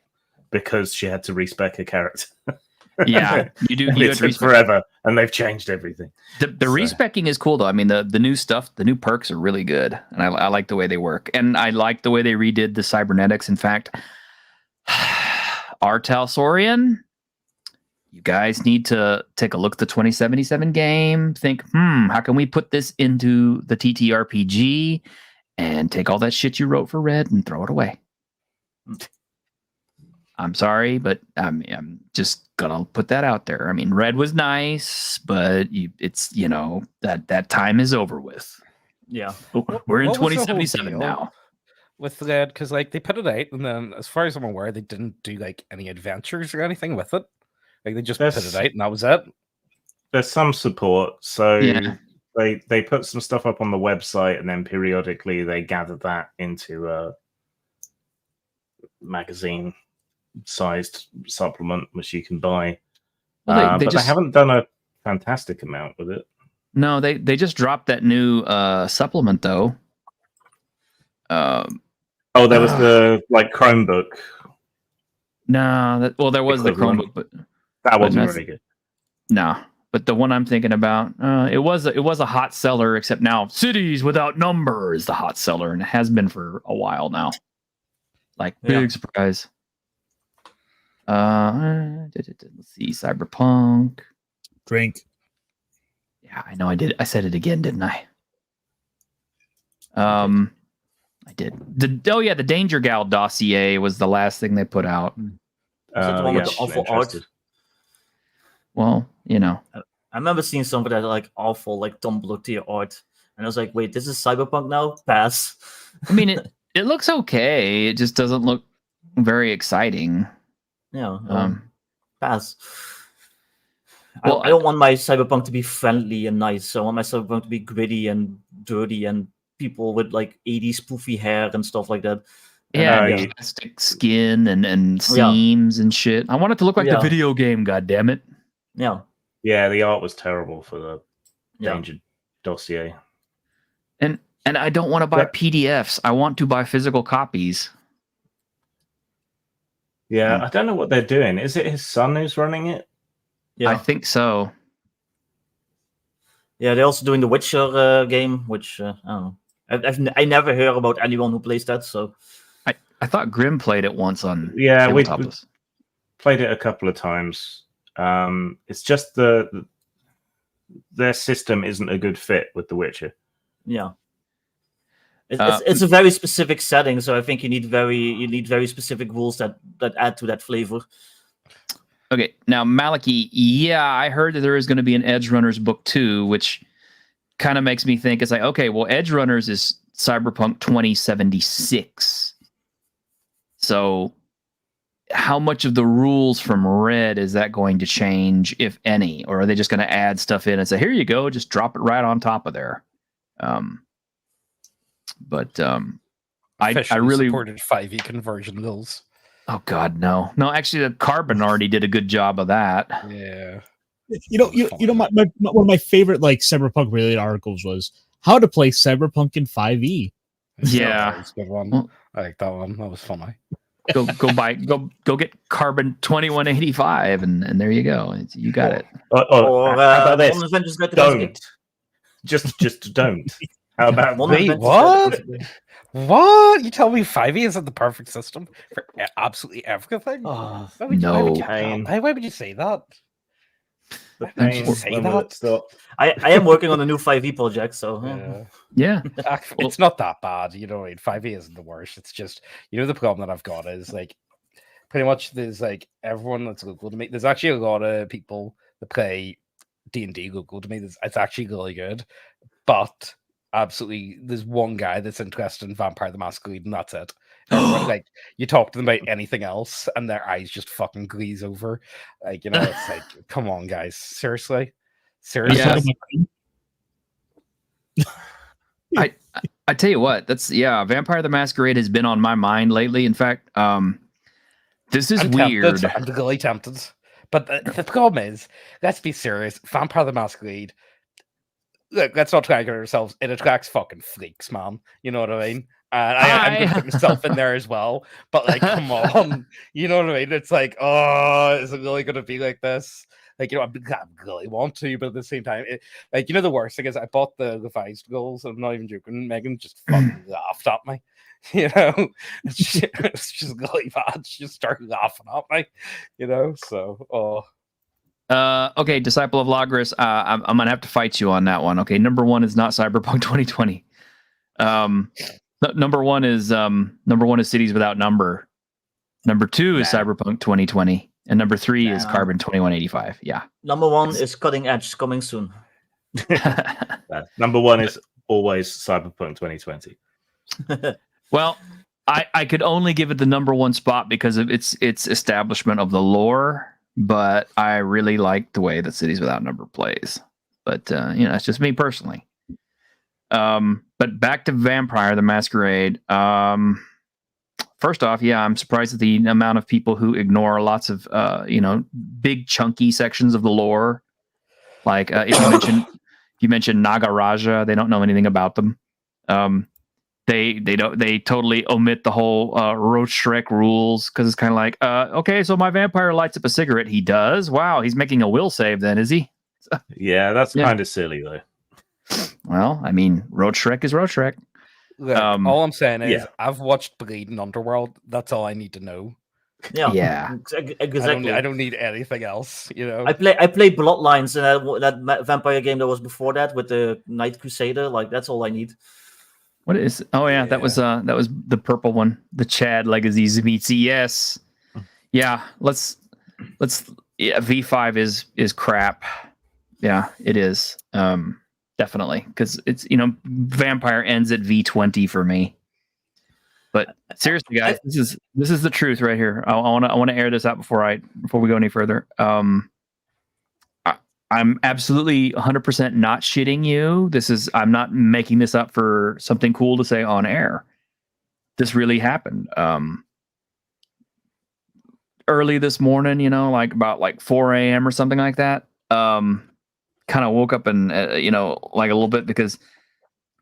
because she had to respec her character. Yeah, you do. It took forever, and they've changed everything. The respecing is cool, though. I mean, the new stuff, the new perks are really good, and I like the way they work, and I like the way they redid the cybernetics. In fact, Artel Saurian, you guys need to take a look at the 2077 game. Think, how can we put this into the TTRPG, and take all that shit you wrote for Red and throw it away. I'm sorry, but I'm just gonna put that out there. I mean, Red was nice, but it's that time is over with. Yeah, we're in 2077 now with Red, because like they put it out, and then as far as I'm aware, they didn't do like any adventures or anything with it. Like they just put it out, and that was it. There's some support, so they put some stuff up on the website, and then periodically they gather that into a magazine sized supplement which you can buy. But they haven't done a fantastic amount with it. No, they just dropped that new supplement though. There was the like Chromebook. No, there was the Chromebook, but that wasn't really good. No, but the one I'm thinking about, it was a hot seller, except now Cities Without Number is the hot seller, and it has been for a while now. Like big surprise. Let's see, Cyberpunk. Drink. Yeah, I know I did. I said it again, didn't I? I did. The Danger Gal dossier was the last thing they put out. Awful art. Well, I remember seeing some of that like awful like Tumblr tier art, and I was like, wait, this is Cyberpunk now? Pass. I mean, it looks okay. It just doesn't look very exciting. Yeah. Pass. Well, I don't want my Cyberpunk to be friendly and nice. I want my Cyberpunk to be gritty and dirty and people with like 80s poofy hair and stuff like that. Plastic skin and seams and shit. I want it to look like the video game, goddammit. Yeah. Yeah, the art was terrible for the Danger dossier. And I don't want to buy PDFs. I want to buy physical copies. Yeah, I don't know what they're doing. Is it his son who's running it? Yeah, I think so. Yeah, they're also doing the Witcher game, which I don't know. I never heard about anyone who plays that. So I thought Grim played it once on. Yeah, we played it a couple of times. It's just their system isn't a good fit with The Witcher. Yeah. It's a very specific setting, so I think you need very specific rules that add to that flavor. Okay, now Maliki, I heard that there is going to be an Edge Runners book 2, which kind of makes me think it's like, okay, well, Edge Runners is Cyberpunk 2076, so how much of the rules from Red is that going to change, if any, or are they just going to add stuff in and say, here you go, just drop it right on top of there? I really supported 5e conversion rules. Oh God, no. Actually, the Carbon already did a good job of that. Yeah. One of my favorite like Cyberpunk related articles was how to play Cyberpunk in 5e. Yeah, That's a good one. I like that one. That was funny. Go get Carbon 2185, and there you go. You got it. How about this? Modern Adventures Guide to Don't. Just don't. How about Wait, what? What? You tell me 5e isn't the perfect system for absolutely everything? Oh, no. Why would you say that? the Why would pain you say when will that? it stop? I am working on a new 5e project, so Yeah. It's not that bad, you know. 5e isn't the worst. It's just, the problem that I've got is like pretty much there's like everyone that's local to me. There's actually a lot of people that play D&D local to me. It's actually really good, but absolutely there's one guy that's interested in Vampire the Masquerade, and that's it. Everyone, like, you talk to them about anything else and their eyes just fucking glaze over. Like, it's like, come on, guys, seriously. I tell you what, Vampire the Masquerade has been on my mind lately. In fact, this is weird. I'm really tempted, but the problem is, let's be serious. Vampire the Masquerade, look, let's not try to get ourselves. It attracts fucking freaks, man. You know what I mean? And I'm going to put myself in there as well. But like, come on, you know what I mean? It's like, oh, is it really going to be like this? Like, I really want to, but at the same time, the worst thing is I bought the revised goals. I'm not even joking. Megan just fucking laughed at me. It's just really bad. She just started laughing at me. So, okay, Disciple of Logris, I'm gonna have to fight you on that one. Okay, number one is not Cyberpunk 2020. Number one is Cities Without Number. Number two is Cyberpunk 2020, and number three is Carbon 2185. Yeah. Number one is Cutting Edge, coming soon. Number one is always Cyberpunk 2020. Well, I could only give it the number one spot because of its establishment of the lore, but I really like the way that Cities Without Number plays. But it's just me personally. But back to Vampire the Masquerade. First off, I'm surprised at the amount of people who ignore lots of big chunky sections of the lore. Like if you mention Nagaraja, they don't know anything about them. They totally omit the whole Roach Shrek rules because it's kind of like, okay, so my vampire lights up a cigarette. He does. Wow, he's making a will save then, is he? Yeah, that's kind of silly though. Well, I mean, Roach Shrek is Roach Shrek. Look, all I'm saying is I've watched Bleeding Underworld. That's all I need to know. Yeah. Exactly. I don't need anything else. I play Bloodlines and that vampire game that was before that with the Night Crusader. Like that's all I need. What is? Oh yeah, that was the purple one, the Chad Legacy Zemitzi. Yes, yeah. Let's. Yeah, V5 is crap. Yeah, it is. Definitely, because it's Vampire ends at V20 for me. But seriously, guys, this is the truth right here. I want to air this out before we go any further. I'm absolutely 100% not shitting you. I'm not making this up for something cool to say on air. This really happened. Early this morning, like about 4 a.m. or something like that. Kind of woke up and like a little bit because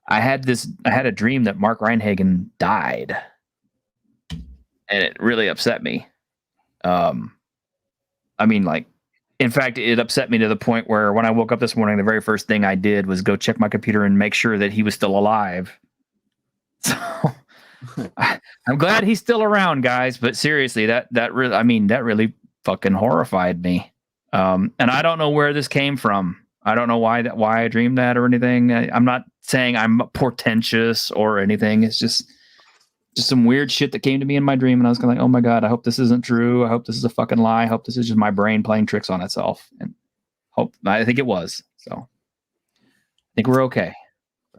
I had a dream that Mark Reinhagen died, and it really upset me. In fact, it upset me to the point where when I woke up this morning, the very first thing I did was go check my computer and make sure that he was still alive. So I'm glad he's still around, guys. But seriously, that really fucking horrified me. And I don't know where this came from. I don't know why I dreamed that or anything. I'm not saying I'm portentous or anything. It's just some weird shit that came to me in my dream, and I was kind of like, oh my God, I hope this isn't true. I hope this is a fucking lie. I hope this is just my brain playing tricks on itself. And I think it was. So I think we're okay.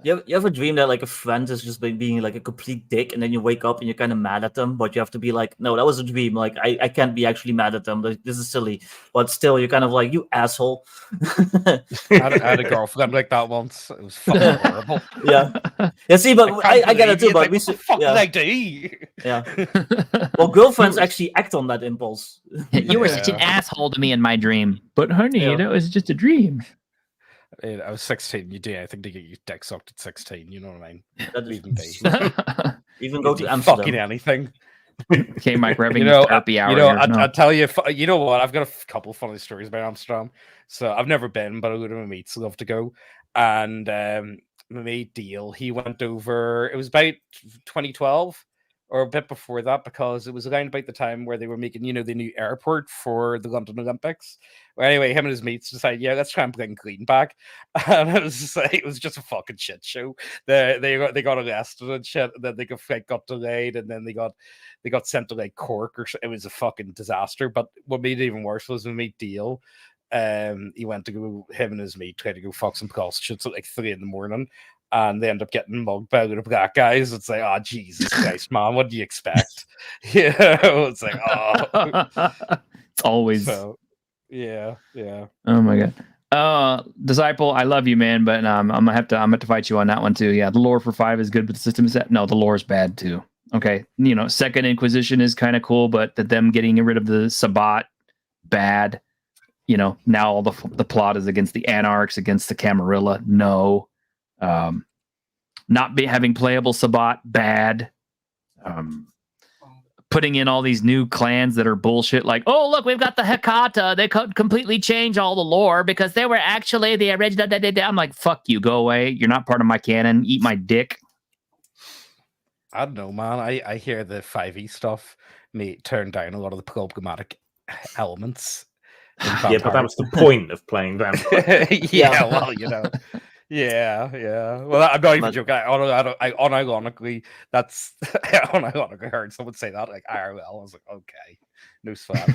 You ever dream that like a friend is just being like a complete dick, and then you wake up and you're kind of mad at them, but you have to be like, no, that was a dream. Like I can't be actually mad at them. This is silly, but still, you're kind of like, you asshole. I had a girlfriend like that once. It was fucking horrible. Yeah. See, but I get it too. But like, what the fuck did I do? Yeah. Well, girlfriends actually act on that impulse. You were such an asshole to me in my dream, but honey, that was just a dream. I was 16. You do anything to get your dick sucked at 16. You know what I mean? Even go to Amsterdam. Fucking anything. Okay, Mike, we're having therapy hour. I tell you, you know what? I've got a couple of funny stories about Amsterdam. So I've never been, but a lot of my mates love to go. And my mate Deal, he went over. It was about 2012 or a bit before that, because it was around about the time where they were making, the new airport for the London Olympics. Well, anyway, him and his mates decided, let's try and bring Green back. And it was just a fucking shit show. They got arrested and shit, and then the flight got delayed, and then they got sent to like Cork, or it was a fucking disaster. But what made it even worse was my mate Deal. He went to go, him and his mate tried to go fuck some prostitutes at like 3 a.m. And they end up getting mugged by a load of black guys. It's like, oh, Jesus Christ, man, what do you expect? It's like, oh. It's always. So, yeah. Oh my god. Disciple, I love you, man, but I'm gonna have to fight you on that one too. Yeah, the lore for 5 is good, but the system is no, the lore is bad too. Okay, Second Inquisition is kind of cool, but them getting rid of the Sabbat, bad. Now all the plot is against the Anarchs, against the Camarilla. No. Not having playable Sabbat, bad. Putting in all these new clans that are bullshit, like, oh, look, we've got the Hekata. They could completely change all the lore because they were actually the original. I'm like, fuck you, go away. You're not part of my canon. Eat my dick. I don't know, man. I hear the 5e stuff may turn down a lot of the problematic elements. Yeah, but that was the point of playing Vampire. Yeah, well, Yeah. Well, I'm not even joking. I unironically, unironically heard someone say that, like IRL. I was like, okay, no sweat.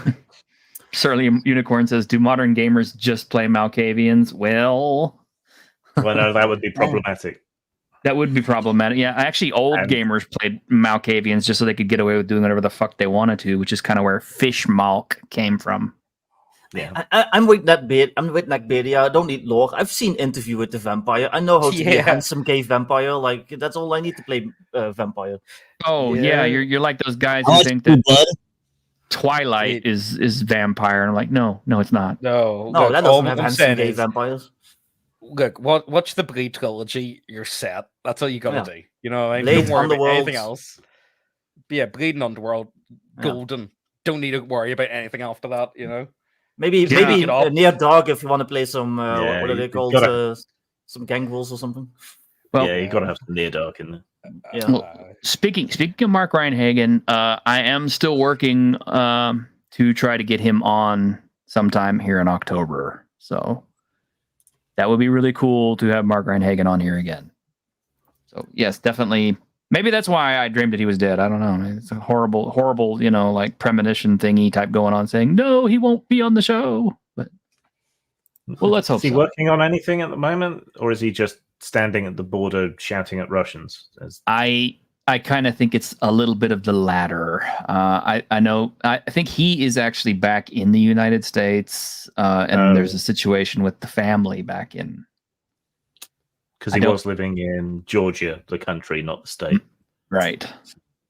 Certainly, Unicorn says, do modern gamers just play Malkavians? Well, no, that would be problematic. That would be problematic. Yeah, actually, old gamers played Malkavians just so they could get away with doing whatever the fuck they wanted to, which is kind of where Fish Malk came from. Yeah, I'm with Neckbeardia. I don't need lore. I've seen Interview with the Vampire. I know how to be a handsome gay vampire. Like, that's all I need to play Vampire. Oh yeah, you're like those guys who think that Twilight is vampire, and I'm like, no, it's not. No, that doesn't have handsome gay vampires. Look, watch the Blade trilogy. You're set. That's all you gotta do. You know, I Blade, don't worry about Underworld. anything else. But yeah, Blade and Underworld, golden. Don't need to worry about anything after that. Maybe Near Dark if you want to play some what are they called? Some gang rules or something. Well, you gotta have some Near Dark in there. Yeah. Well, speaking of Mark Ryan Hagen, I am still working to try to get him on sometime here in October. So that would be really cool to have Mark Ryan Hagen on here again. So yes, definitely. Maybe that's why I dreamed that he was dead. I don't know. It's a horrible, like premonition thingy type going on, saying no, he won't be on the show. But well, let's hope. Is he working on anything at the moment, or is he just standing at the border shouting at Russians? I kind of think it's a little bit of the latter. I think he is actually back in the United States, and there's a situation with the family back in. Because he was living in Georgia, the country, not the state. Right.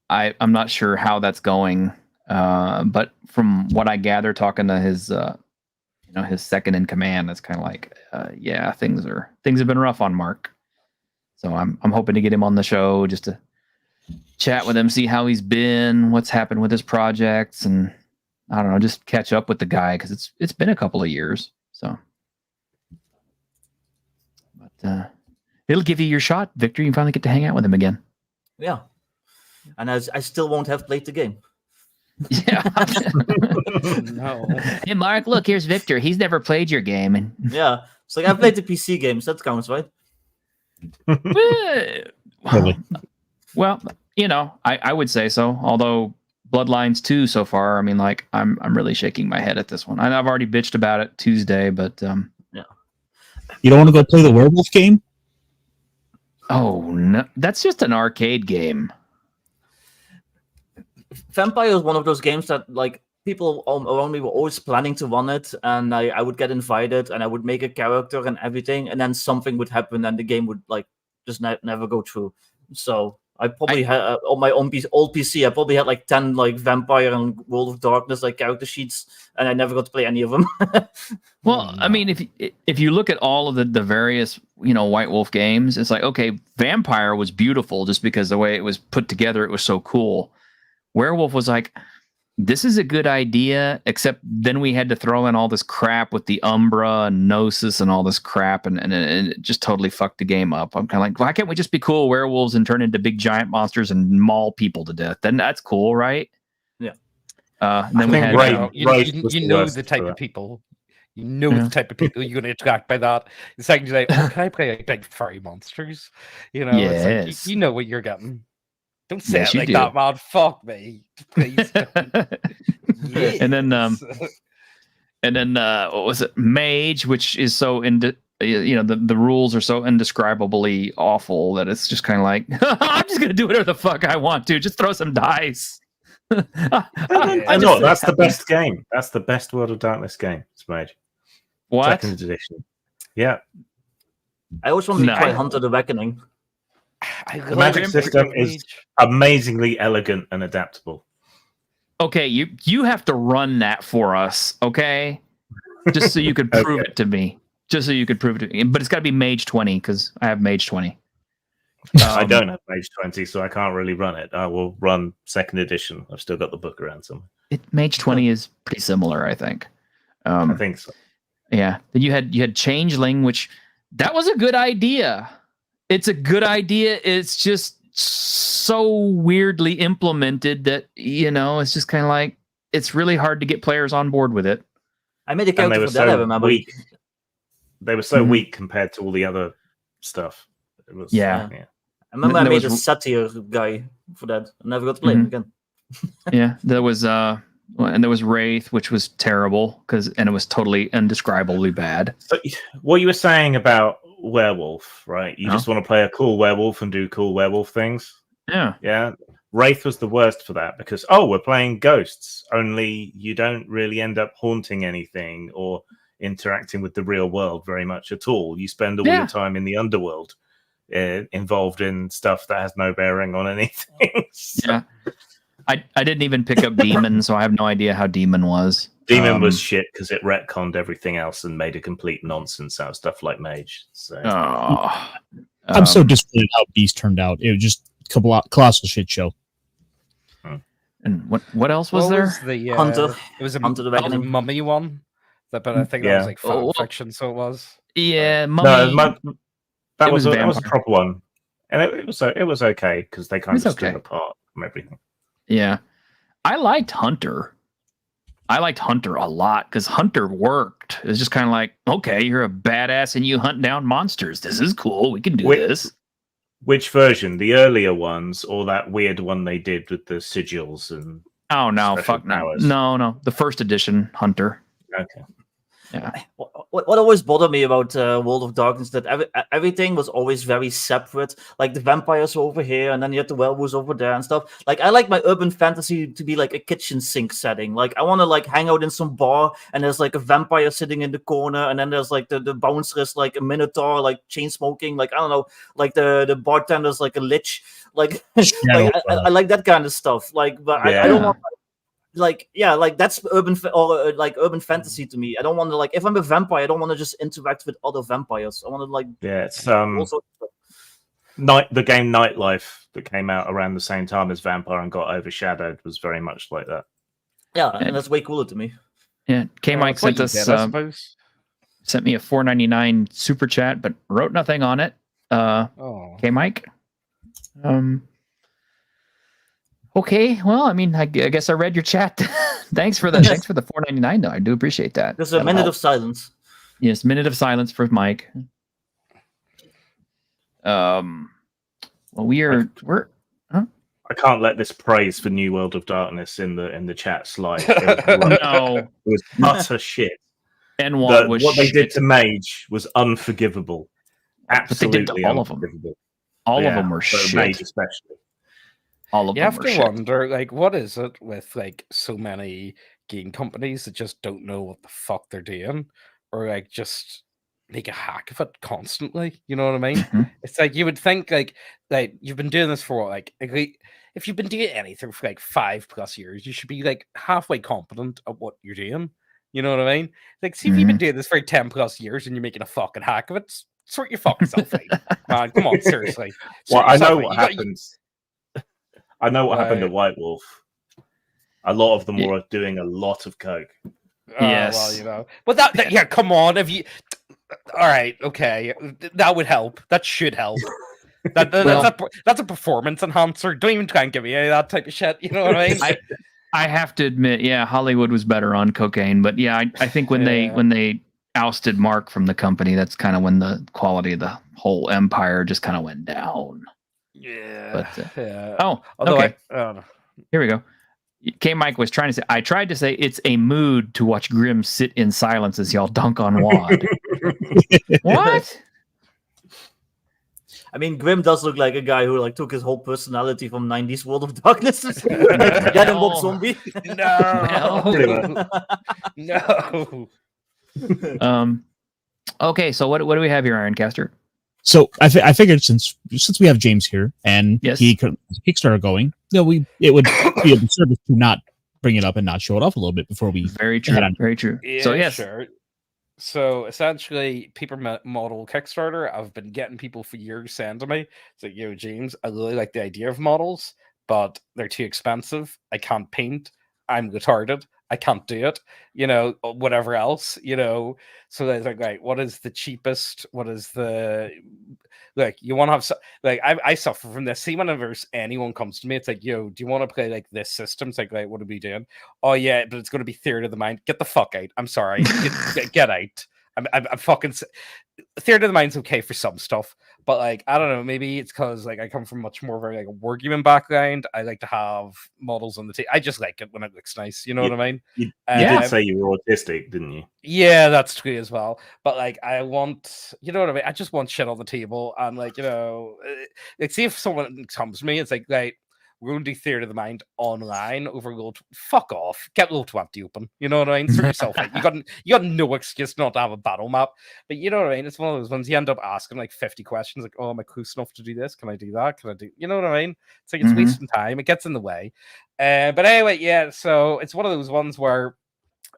I'm not sure how that's going, but from what I gather, talking to his, his second in command, it's kind of like, things have been rough on Mark. So I'm hoping to get him on the show just to chat with him, see how he's been, what's happened with his projects, and I don't know, just catch up with the guy because it's been a couple of years. So, but. It'll give you your shot, Victor. You finally get to hang out with him again. Yeah. And I still won't have played the game. Yeah. No. Hey, Mark, look, here's Victor. He's never played your game. And yeah. It's like I've played the PC games. That counts, right? Well, I would say so. Although Bloodlines 2 so far, I mean, like, I'm really shaking my head at this one. I've already bitched about it Tuesday, but You don't want to go play the werewolf game? Oh no, that's just an arcade game. Vampire is one of those games that like people around me were always planning to run it, and I would get invited, and I would make a character and everything, and then something would happen, and the game would like just never go through. So I probably had on my own old PC. I probably had like 10 like Vampire and World of Darkness like character sheets, and I never got to play any of them. Well, I mean, if you look at all of the various White Wolf games, it's like, okay, Vampire was beautiful just because the way it was put together, it was so cool. Werewolf was like, this is a good idea, except then we had to throw in all this crap with the Umbra and Gnosis and all this crap, and it just totally fucked the game up. I'm kind of like, why can't we just be cool werewolves and turn into big giant monsters and maul people to death? Then that's cool, right? Yeah. And then we had you know the type of people. You know the type of people you're going to attract by that. It's like, oh, can I play like big furry monsters? Yes. It's like, you know what you're getting. Don't say Yes, it like that, man. Fuck me, please. Yes. And then what was it? Mage, which is so the rules are so indescribably awful that it's just kind of like, I'm just gonna do whatever the fuck I want to. Just throw some dice. I know that's the best game. That's the best World of Darkness game. It's Mage. What? Second edition. Yeah. I always wanted to try Hunter the Reckoning. The magic system is amazingly elegant and adaptable. Okay, you have to run that for us, okay? Just so you could prove it to me. Just so you could prove it to me. But it's got to be Mage 20 because I have Mage 20. I don't have Mage 20, so I can't really run it. I will run second edition. I've still got the book around somewhere. Mage 20 is pretty similar, I think. I think so. Yeah. Then you had Changeling, which that was a good idea. It's a good idea. It's just so weirdly implemented that it's just kind of like it's really hard to get players on board with it. I made a character for that. I remember. Weak. They were so weak compared to all the other stuff. It was, yeah. I remember I made a satyr guy for that. I never got to play him again. Yeah, there was and there was Wraith, which was terrible and it was totally indescribably bad. So, what you were saying about werewolf, right? You just want to play a cool werewolf and do cool werewolf things. Yeah. Wraith was the worst for that because we're playing ghosts. Only you don't really end up haunting anything or interacting with the real world very much at all. You spend all your time in the underworld, involved in stuff that has no bearing on anything. So. Yeah. I didn't even pick up Demon, so I have no idea how Demon was. Demon was shit because it retconned everything else and made a complete nonsense out of stuff like Mage. So. I'm so disappointed how Beast turned out. It was just a colossal shit show. And what else was there? Hunter. It was a mummy one. But I think that was like fan fiction, so it was. Yeah, mummy. No, that was a proper one, and it was okay because they kind of stood apart from everything. Yeah, I liked Hunter. I liked Hunter a lot because Hunter worked. It's just kind of like, okay, you're a badass and you hunt down monsters. This is cool. We can do this. Which version? The earlier ones or that weird one they did with the sigils and? Oh no! Fuck no! No. The first edition Hunter. Okay. Yeah. What always bothered me about World of Darkness that everything was always very separate. Like the vampires were over here, and then you had the werewolves over there and stuff. Like I like my urban fantasy to be like a kitchen sink setting. Like I want to like hang out in some bar, and there's like a vampire sitting in the corner, and then there's like the bouncer is like a minotaur, like chain smoking. Like I don't know, like the bartender's like a lich. Like, I like that kind of stuff. Like, but I don't want. Like that's urban urban fantasy to me. I don't want to if I'm a vampire, I don't want to just interact with other vampires. I want to it's also the game Nightlife that came out around the same time as Vampire and got overshadowed was very much like that. Yeah, and that's way cooler to me. Yeah, K Mike sent us sent me a $4.99 super chat, but wrote nothing on it. K Mike. Okay, well, I mean, I guess I read your chat. Thanks for the $4.99 though. I do appreciate that. There's a minute of silence. Yes, minute of silence for Mike. Well, we're. Huh? I can't let this praise for New World of Darkness in the chat slide. No, it was utter shit. And what they did to Mage was unforgivable. Absolutely but they did to all unforgivable. of them. All of them were but shit. Mage especially. All of You them have were to shit. wonder, like, what is it with like so many game companies that just don't know what the fuck they're doing, or like just make a hack of it constantly? You know what I mean? Mhm. It's like you would think like you've been doing this for what, like if you've been doing anything for like 5+ years, you should be like halfway competent at what you're doing. You know what I mean? Like, see if you've been doing this for 10+ years and you're making a fucking hack of it, sort your fucking self out, man. Come on, seriously. Well, Sort I yourself know out. what You got- happens. I know what happened Right. at White Wolf. A lot of them Ye- were doing a lot of coke. Well, Yes. you know, but that yeah, come on. If you, all right, okay, that would help. That should help. That's a performance enhancer. Don't even try and give me any of that type of shit. You know what I mean? I have to admit, yeah, Hollywood was better on cocaine, but yeah, I think when they ousted Mark from the company, that's kind of when the quality of the whole empire just kind of went down. Yeah. But yeah. oh, Although okay. I don't know. Here we go. K Mike was trying to say, I tried to say it's a mood to watch Grim sit in silence as y'all dunk on Wad. What? I mean, Grim does look like a guy who like took his whole personality from '90s World of Darkness. Get him, Bob Zombie. No. No. Okay, so what do we have here, Ironcaster? So I figured since we have James here and Yes. he could Kickstarter going, it would be a disservice to not bring it up and not show it off a little bit before we Very true. head on. Very true. Yeah, So yes, sure. So essentially, paper model Kickstarter. I've been getting people for years saying to me, "It's like, yo, James, I really like the idea of models, but they're too expensive. I can't paint. I'm retarded. I can't do it. You know, whatever else. You know." So they're like, right, what is the cheapest? What is the like? You want to have like I suffer from this. See, whenever anyone comes to me, it's like, yo, do you want to play like this system? It's like, right, what are we doing? Oh yeah, but it's going to be Theater of the Mind. Get the fuck out. I'm sorry. Get out. I'm fucking. Theater of the Mind's okay for some stuff, but like I don't know, maybe it's because like I come from much more of a like a wargaming background. I like to have models on the table. I just like it when it looks nice. You know what I mean? You did say you were autistic, didn't you? Yeah, that's true as well. But like, I want, you know what I mean? I just want shit on the table, and like, you know, like, see if someone comes to me, it's like, right, we're going to do Theater of the Mind online over fuck off, get Roll 20 open. You know what I mean? Sort yourself out. You got no excuse not to have a battle map. But you know what I mean? It's one of those ones you end up asking like 50 questions, like, oh, am I close enough to do this? Can I do that? Can I do? You know what I mean? It's like it's wasting time. It gets in the way. But anyway, yeah. So it's one of those ones where.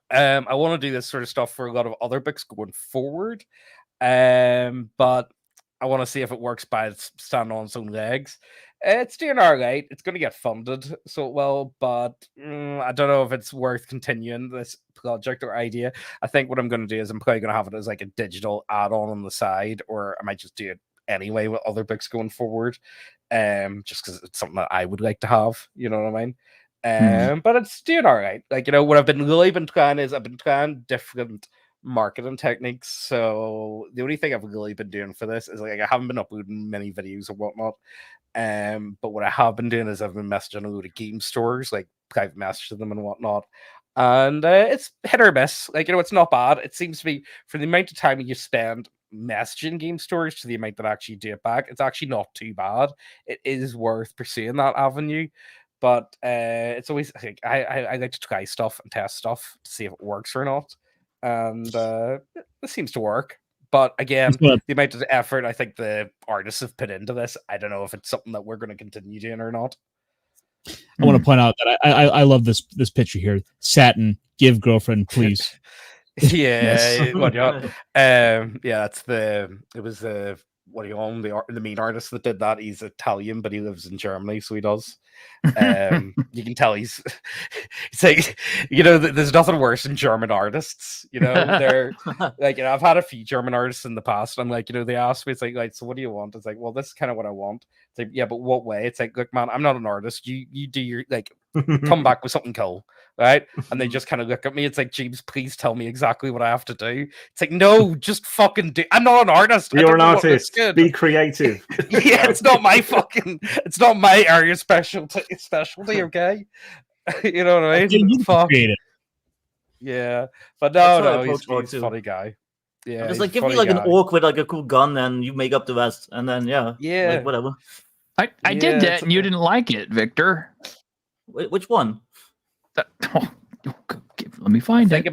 I want to do this sort of stuff for a lot of other books going forward, but I want to see if it works by standing on its own legs. It's doing all right. It's going to get funded so well, but I don't know if it's worth continuing this project or idea. I think what I'm going to do is I'm probably going to have it as like a digital add-on on the side, or I might just do it anyway with other books going forward, just because it's something that I would like to have. You know what I mean? But it's doing all right. Like, you know, what I've been trying is I've been trying different marketing techniques. So the only thing I've really been doing for this is like I haven't been uploading many videos or whatnot. But what I have been doing is I've been messaging a load of game stores, like private messaging them and whatnot. And it's hit or miss. Like, you know, it's not bad. It seems to be for the amount of time you spend messaging game stores to the amount that actually do it back, it's actually not too bad. It is worth pursuing that avenue. But it's always like I like to try stuff and test stuff to see if it works or not, and it seems to work. But again, the amount of effort I think the artists have put into this, I don't know if it's something that we're going to continue doing or not. I want to point out that I love this picture here. Satin, give girlfriend, please. Yeah, that's it was the what do you call him? The main artist that did that. He's Italian, but he lives in Germany, so he does. You can tell he's like, you know, there's nothing worse than German artists. You know, they're like, you know, I've had a few German artists in the past. I'm like, you know, they ask me, it's like, so what do you want? It's like, well, this is kind of what I want. It's like, yeah, but what way? It's like, look, man, I'm not an artist. You do your like. Come back with something cool, right? And they just kind of look at me. It's like, James, please tell me exactly what I have to do. It's like, no, just fucking do. I'm not an artist. You're an artist. Be creative. Yeah, it's not my area specialty. Okay, you know what I mean? Fuck. Creative. Yeah, but no, he's a funny guy. Yeah, I'm just he's like, a give me funny like an guy. orc with like a cool gun, and you make up the rest, and then Yeah. like whatever. I did that, and you didn't like it, Victor. Which one? Let me find it.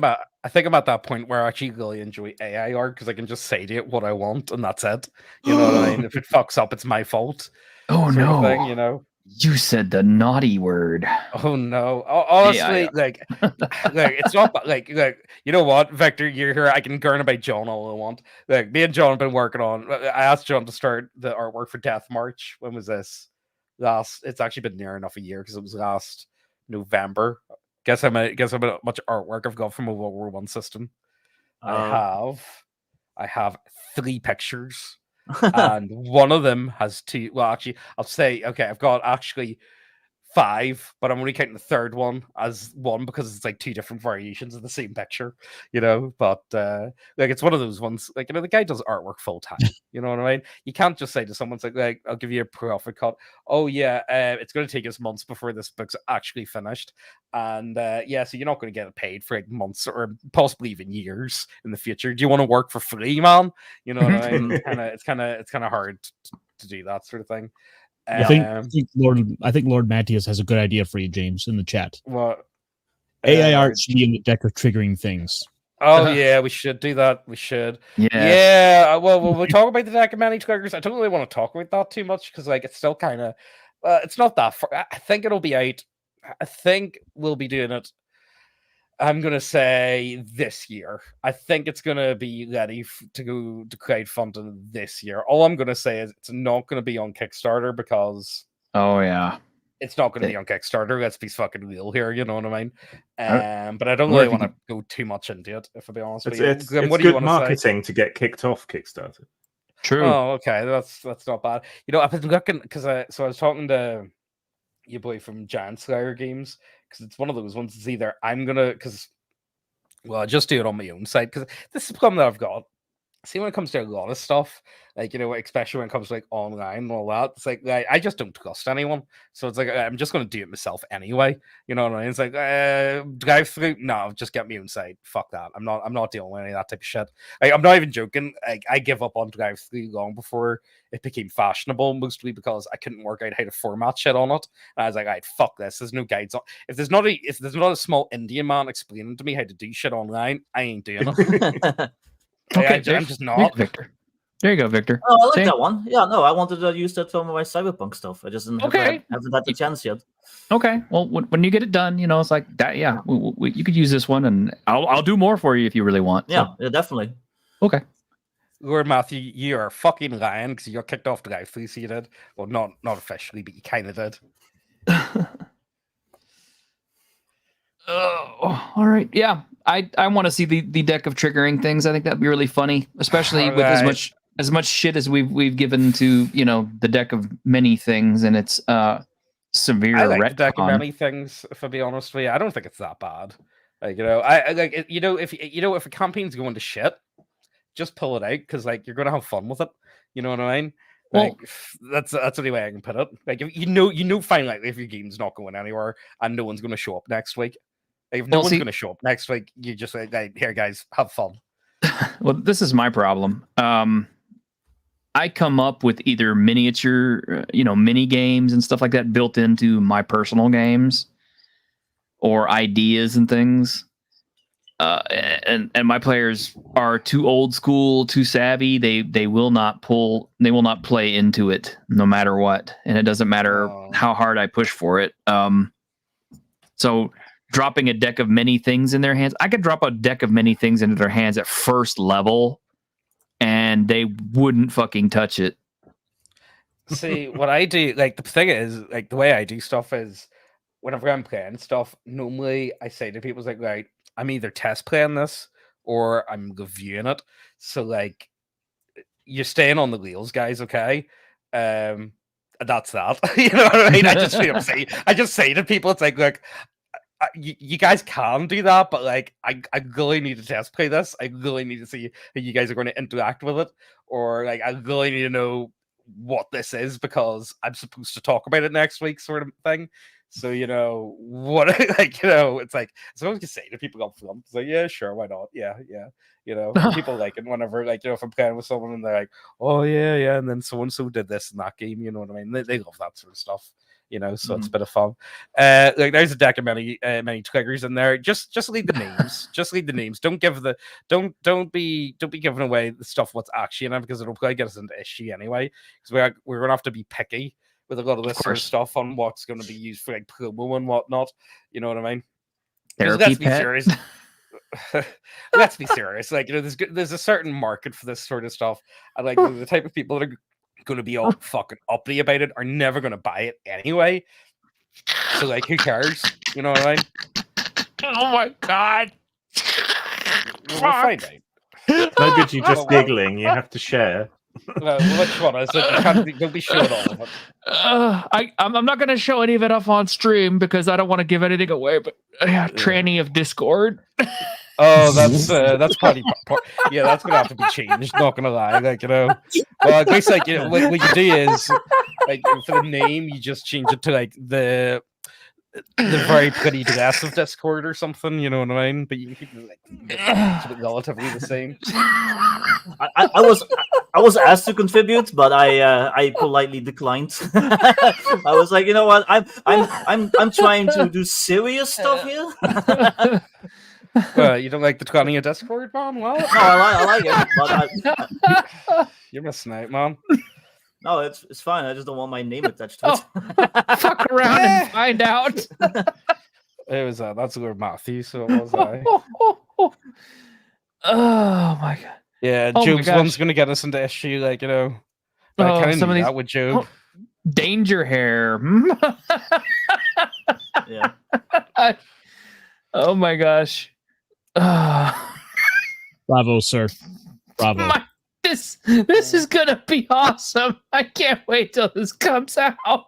I think about that point where I actually really enjoy AI art because I can just say to it what I want, and that's it. You know what I mean? If it fucks up, it's my fault. Oh sort no! of thing, you know. You said the naughty word. Oh no! Honestly, like it's not like you know what, Victor, you're here. I can garn about John all I want. Like me and John have been working on. I asked John to start the artwork for Death March. When was this? It's actually been near enough a year because it was last November. Guess how much artwork I've got from a World War One system. I have 3 pictures, and one of them has 2. Well, actually, I'll say okay. I've got actually 5, but I'm only counting the third one as one because it's like 2 different variations of the same picture, you know. But like it's one of those ones, like, you know, the guy does artwork full time. You know what I mean? You can't just say to someone like I'll give you a profit cut. Oh yeah, it's going to take us months before this book's actually finished, and yeah, so you're not going to get it paid for like months or possibly even years in the future. Do you want to work for free, man? You know what I mean? It's kind of hard to do that sort of thing. I think Lord Matthias has a good idea for you, James, in the chat. What? AI art should be in the deck of triggering things. Oh yeah, we should do that. We should. Yes. Yeah. Well, when we talk about the deck of many triggers, I don't really want to talk about that too much because like it's still kind of, it's not that far. I think it'll be out. I think we'll be doing it. I'm gonna say this year. I think it's gonna be ready to go to crowdfunding this year. All I'm gonna say is it's not gonna be on Kickstarter because oh yeah, it's not gonna be on Kickstarter. Let's be fucking real here. You know what I mean? I But I don't really want to go too much into it. If I be honest with you, It's what do you good want marketing to get kicked off Kickstarter. true. Oh, okay, that's not bad. You know, I've been looking because I was talking to your boy from Giant Slayer Games because it's one of those ones. It's either I'm gonna I just do it on my own site because this is the problem that I've got. See, when it comes to a lot of stuff, like, you know, especially when it comes to like online and all that, it's like I just don't trust anyone. So it's like I'm just going to do it myself anyway. You know what I mean? It's like drive through. No, just get my own site. Fuck that. I'm not dealing with any of that type of shit. Like, I'm not even joking. Like, I give up on drive through long before it became fashionable, mostly because I couldn't work out how to format shit on it. And I was like, alright, fuck this. There's no guides on. If there's not a small Indian man explaining to me how to do shit online, I ain't doing it. Okay, I'm just not. Victor. There you go, Victor. Oh, I like See? that one. Yeah, no, I wanted to use that for my cyberpunk stuff. I just haven't had the chance yet. Okay, well, when you get it done, you know, it's like that. Yeah, you could use this one, and I'll do more for you if you really want. Yeah, yeah, definitely. Okay. Lord Matthew, you are fucking lying because you got kicked off the live feed. So you did. Well, not officially, but you kind of did. Oh, all right. Yeah, I want to see the deck of triggering things. I think that'd be really funny, especially with as much shit as we've given to, you know, the deck of many things and its severe I like retcon. the deck of many things. If I be honest with you, I don't think it's that bad. Like, you know, I like, you know, if a campaign's going to shit, just pull it out because like you're gonna have fun with it. You know what I mean? Like, that's the only way I can put it. Like, if you know, fine. Like, if your game's not going anywhere and no one's going to show up next week, like, if no one's going to show up next week, you just like, here, guys, have fun. Well, this is my problem. I come up with either miniature, mini games and stuff like that built into my personal games, or ideas and things. And my players are too old school, too savvy. They will not play into it no matter what, and it doesn't matter how hard I push for it. So dropping a deck of many things in their hands, I could drop a deck of many things into their hands at first level, and they wouldn't fucking touch it. See, what I do, like, the thing is, like, the way I do stuff is, whenever I'm playing stuff, normally I say to people, like, right, I'm either test playing this or I'm reviewing it. So, like, you're staying on the wheels, guys, okay? That's that. You know what I mean? I just say to people, it's like, look, you guys can do that, but like, I really need to test play this. I really need to see how you guys are going to interact with it, or like, I really need to know what this is because I'm supposed to talk about it next week, sort of thing. So what like it's like so I was say to people up front, it's like yeah, sure, why not? Yeah. People like it whenever like if I'm playing with someone and they're like, oh yeah, and then so and so did this in that game, you know what I mean? They love that sort of stuff. So it's a bit of fun. Like there's a deck of many triggers in there. Just leave the names. Just leave the names. Don't be giving away the stuff what's actually in them because it'll probably get us into issue anyway. Because we're gonna have to be picky with a lot of this sort of stuff on what's going to be used for like promo and whatnot. You know what I mean? Therapy pet. Serious. Let's be serious. Like there's a certain market for this sort of stuff, and like the type of people that are going to be all fucking uppity about it are never going to buy it anyway. So like, who cares? You know what I mean? Oh my god! We'll find out. No good. You're just giggling. You have to share. Which one is it? Don't be showing all of it. I'm not going to show any of it up on stream because I don't want to give anything away. But tranny of Discord. Oh, that's probably yeah. That's gonna have to be changed. Not gonna lie, like Well, I guess like what you do is like for the name, you just change it to like the very pretty dress of Discord or something. You know what I mean? But you keep it like relatively the same. I was asked to contribute, but I politely declined. I was like, you know what? I'm trying to do serious stuff here. You don't like the tranny of Discord, man? Well, no, I like it. But you're missing out, man. No, it's fine. I just don't want my name attached to it. Fuck around and find out. It was that's Lord Matthew, so it was I. Oh my god. Yeah, Job's one's gonna get us into issue, like I kind of knew that with Job. Danger hair. Yeah. Oh my gosh. Bravo, sir. Bravo. This is gonna be awesome. I can't wait till this comes out.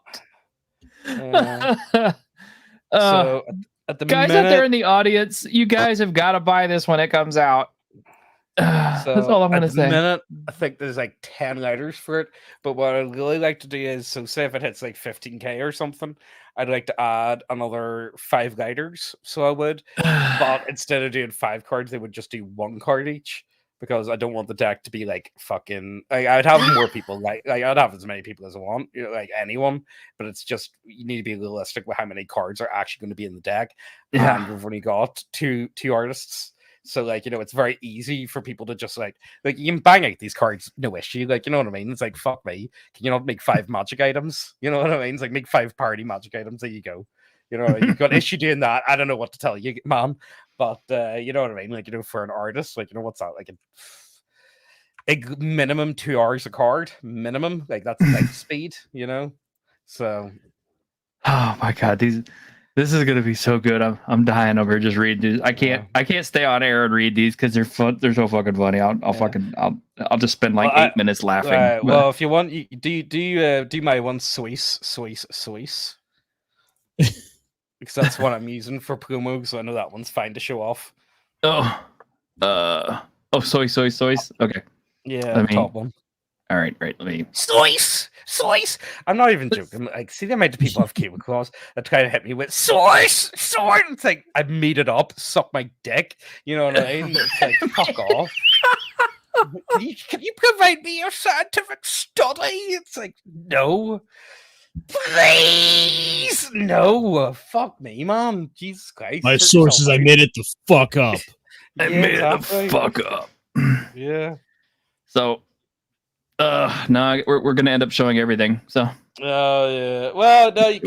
So at the guys out there in the audience, you guys have got to buy this when it comes out. That's all I'm gonna say. At the minute, I think there's like 10 lighters for it. But what I'd really like to do is, so say if it hits like 15k or something, I'd like to add another 5 lighters. So I would, but instead of doing 5 cards, they would just do 1 card each. Because I don't want the deck to be like fucking. Like, I'd have more people. Like I'd have as many people as I want. Like anyone. But it's just you need to be realistic with how many cards are actually going to be in the deck. Yeah. And we've only got two artists. So like it's very easy for people to just like you can bang out these cards, no issue. Like you know what I mean? It's like fuck me. Can you not make 5 magic items? You know what I mean? It's like make 5 party magic items. There you go. You know you've got issue doing that. I don't know what to tell you, man. But you know what I mean? Like for an artist, like what's that? Like a minimum 2 hours a card, minimum. Like that's like speed. So. Oh my god, this is gonna be so good. I'm dying over just reading these. I can't stay on air and read these because they're fun. They're so fucking funny. I'll just spend like 8 minutes laughing. Well, if you want, you do my one Swiss. Because that's what I'm using for promo, so I know that one's fine to show off. Soy. Okay. Yeah, top one. All right, let me. Sois. I'm not even joking. Like, see the amount of people have cable claws that try to hit me with sois. It's like I made it up. Suck my dick. You know what I mean? It's like fuck off. Can you provide me a scientific study? It's like no. Please, no, fuck me, man. Jesus Christ. My sources, I made it the fuck up. I made it the fuck up. Yeah. So, no, we're gonna end up showing everything. So. Oh yeah. Well, no,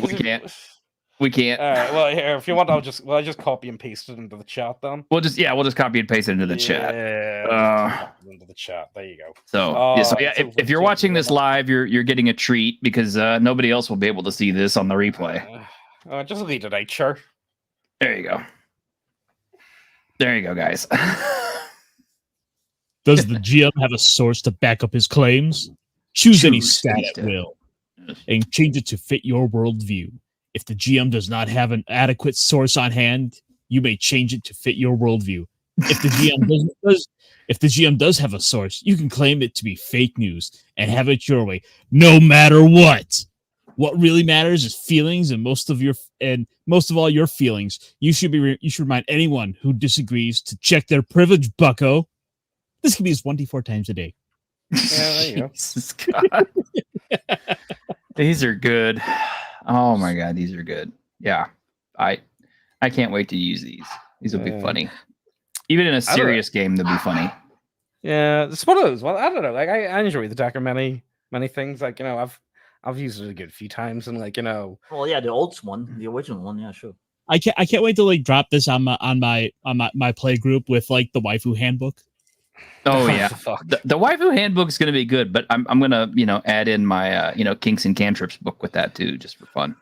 we can't. All right. Well, here, if you want, I'll just copy and paste it into the chat then. We'll just copy and paste it into the chat. Yeah. Into the chat. There you go. So if you're watching this live, you're getting a treat because nobody else will be able to see this on the replay. Just leave it out, sure. There you go. There you go, guys. Does the GM have a source to back up his claims? Choose any stat at will and change it to fit your worldview. If the GM does not have an adequate source on hand, you may change it to fit your worldview. If the GM does have a source, you can claim it to be fake news and have it your way, no matter what. What really matters is feelings, and most of all your feelings. You should remind anyone who disagrees to check their privilege, bucko. This can be used 24 times a day. Yeah, there you go. Jesus God. These are good. Oh my God, these are good. Yeah, I can't wait to use these. These will be funny. Even in a serious game, they'll be funny. Yeah, it's one of those. Well, I don't know. Like I enjoy the deck of many things. Like I've used it a good few times, and like Well, yeah, the old one, the original one. Yeah, sure. I can't wait to like drop this on my play group with like the waifu handbook. Oh yeah, the waifu handbook is going to be good, but I'm going to add in my kinks and cantrips book with that too, just for fun.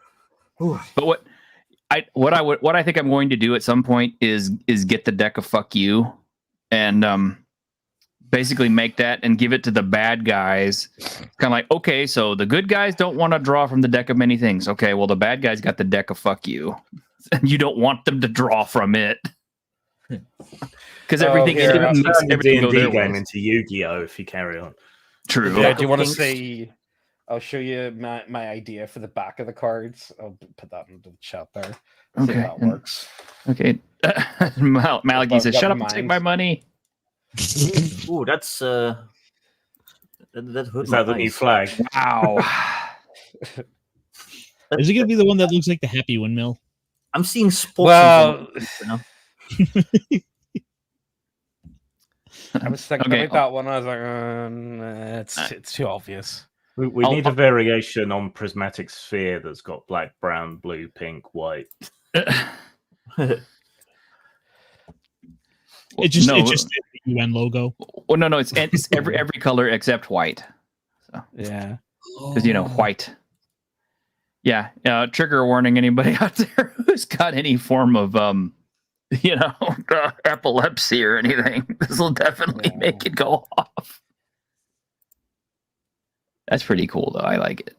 Ooh. But what I think I'm going to do at some point is get the deck of fuck you, and basically make that and give it to the bad guys. Kind of like, okay, so the good guys don't want to draw from the deck of many things. Okay, well the bad guys got the deck of fuck you, and you don't want them to draw from it. Because everything makes everything go their game ways. into Yu-Gi-Oh! If you carry on. True. Yeah, do you want to see? I'll show you my idea for the back of the cards. I'll put that into the chat there. See how that works. Okay. Malachi says, "Shut up and take my money." Ooh, that's that hurt. Is that the new flag? Wow. Is it going to be the one that looks like the happy windmill? I'm seeing spots. Well, I was thinking about that one. I was like, it's too obvious. We need a variation on prismatic sphere that's got black, brown, blue, pink, white. It's just the UN logo. Well, no, it's every color except white. So yeah, because white. Yeah, trigger warning: anybody out there who's got any form of epilepsy or anything, this will definitely make it go off. That's pretty cool, though. I like it.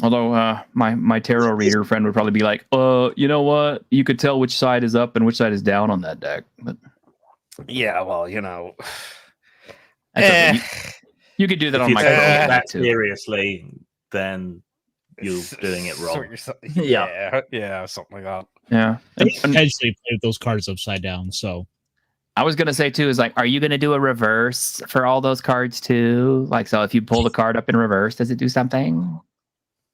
Although my tarot reader friend would probably be like, you know what? You could tell which side is up and which side is down on that deck. But yeah, well, okay. You could do that on my that too. Seriously, then you're doing it wrong. Yeah, something like that. Yeah, potentially play those cards upside down. So I was gonna say too is like, are you gonna do a reverse for all those cards too? Like, so if you pull the card up in reverse, does it do something?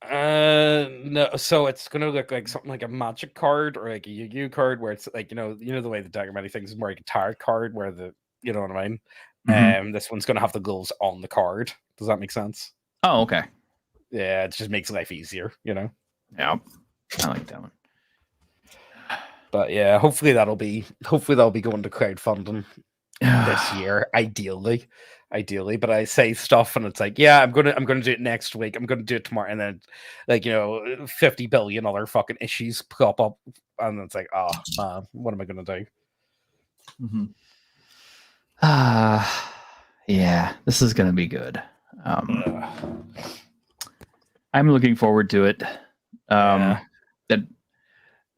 No. So it's gonna look like something like a magic card or like a Yu-Gi-Oh card, where it's like the way the deck of many things is more like a tarot card, where you know what I mean. Mm-hmm. This one's gonna have the gloves on the card. Does that make sense? Oh, okay. Yeah, it just makes life easier, Yeah, I like that one. But yeah, hopefully that'll be going to crowdfunding this year, ideally. But I say stuff and it's like, yeah, I'm gonna do it next week. I'm gonna do it tomorrow, and then 50 billion other fucking issues pop up, and it's like, what am I gonna do? Mm-hmm. Yeah, this is gonna be good. I'm looking forward to it.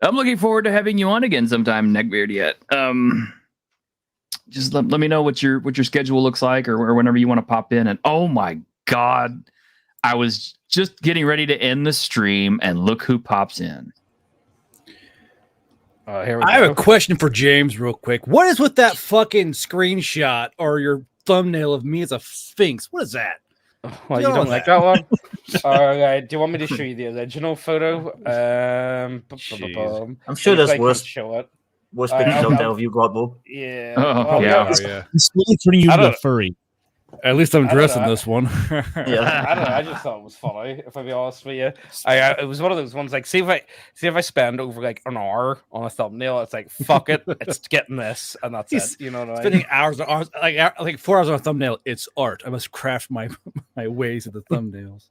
I'm looking forward to having you on again sometime, Neckbeardia. Just let me know what your schedule looks like, or whenever you want to pop in. And oh my God, I was just getting ready to end the stream, and look who pops in. I have a question for James real quick. What is with that fucking screenshot or your thumbnail of me as a sphinx? What is that? Well, you don't like that one? All right. Do you want me to show you the original photo? I'm sure there's worse. Show it. Worst pictures out there of you, Godbo. Yeah. Yeah. It's slowly turning you into a furry. At least I'm dressed in this one. Yeah. I don't know. I just thought it was funny. If I be honest with you, it was one of those ones like, see if I spend over like an hour on a thumbnail, it's like fuck it, it's getting this, and that's it. You know what I mean? Spending hours like 4 hours on a thumbnail. It's art. I must craft my ways of the thumbnails.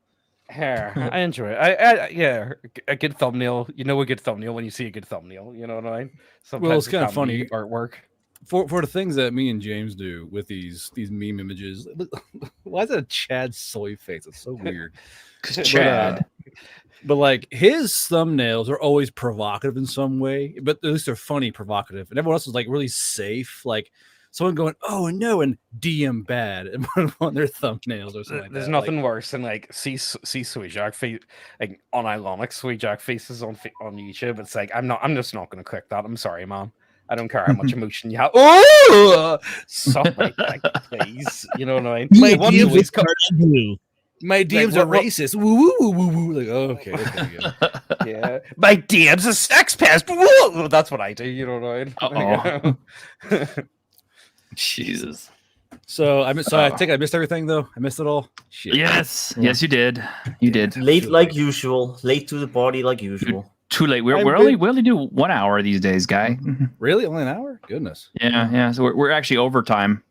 Here, I enjoy it. Yeah, a good thumbnail. You know a good thumbnail when you see a good thumbnail. You know what I mean? Sometimes well, it's kind of funny artwork. For the things that me and James do with these meme images. Why is that a Chad soy face? It's so weird. Chad. But like his thumbnails are always provocative in some way, but at least they're funny, provocative, and everyone else is like really safe. Like someone going, "Oh no," and DM bad and on their thumbnails or something. There's like nothing worse than like see Sweetjack face, like unironic Sweetjack faces on YouTube. It's like I'm just not gonna click that. I'm sorry, man. I don't care how much emotion you have. Oh, suck my dick, please. You know what I mean? My One DMs always are blue. My DMs are racist. Woo woo woo woo woo. Like, okay, that's pretty good. Yeah, my DM's a sex pest. Woo! That's what I do. You know what I mean? Jesus. So I missed. So I think I missed everything though. I missed it all. Shit. Yes, yes, you did. You did. Late like usual. Late to the party like usual. Too late. We only do 1 hour these days, guy. Really? Only an hour? Goodness. Yeah. So we're actually overtime,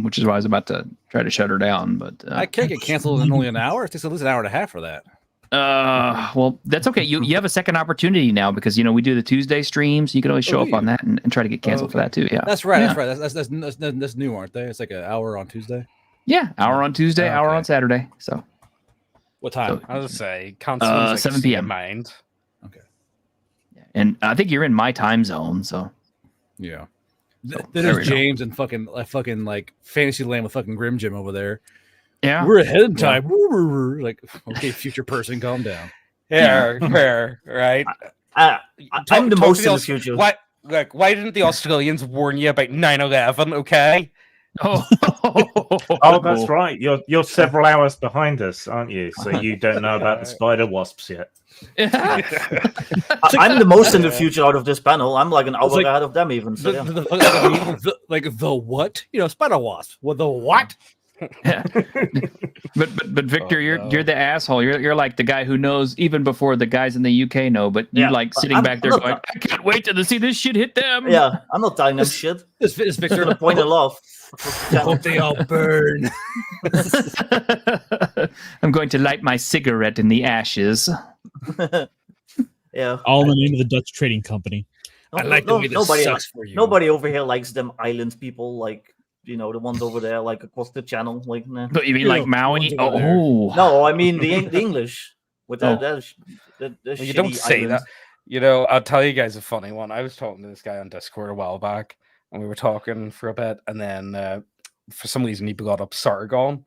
which is why I was about to try to shut her down. But I can't get canceled in only an hour. It takes at least an hour and a half for that. Well, that's okay. You have a second opportunity now because we do the Tuesday streams. You can always show up on that and try to get canceled for that too. Yeah, that's right. Yeah. That's right. That's new, aren't they? It's like an hour on Tuesday. Yeah, hour on Tuesday, hour on Saturday. So what time? I was say, 7 p.m. Mind. Okay. And I think you're in my time zone, so yeah. There's James and fucking like Fantasyland with fucking Grim Jim over there. Yeah, we're ahead in time. Yeah. Like, okay, future person, calm down. Yeah, fair, right? I'm the most in the future. Why didn't the Australians warn you about 9/11? Okay. Oh, that's right. You're several hours behind us, aren't you? So you don't know about the spider wasps yet. I'm the most in the future out of this panel. I'm like an hour ahead of them, even. So the what? Spider wasp. Well, the what? Yeah. But Victor, you're the asshole. You're like the guy who knows even before the guys in the UK know. But you sitting back there going, I can't wait to see this shit hit them. Yeah, I'm not telling them shit. This Victor the point of love. Hope they all burn. I'm going to light my cigarette in the ashes. Yeah. All in the name of the Dutch Trading Company. I like the way this sucks for you. Nobody over here likes them island people, like the ones over there, like across the channel. Like, nah. But you mean like Maui? Oh no, I mean the English with that. You don't say island. that. I'll tell you guys a funny one. I was talking to this guy on Discord a while back, and we were talking for a bit, and then for some reason he brought up Sargon.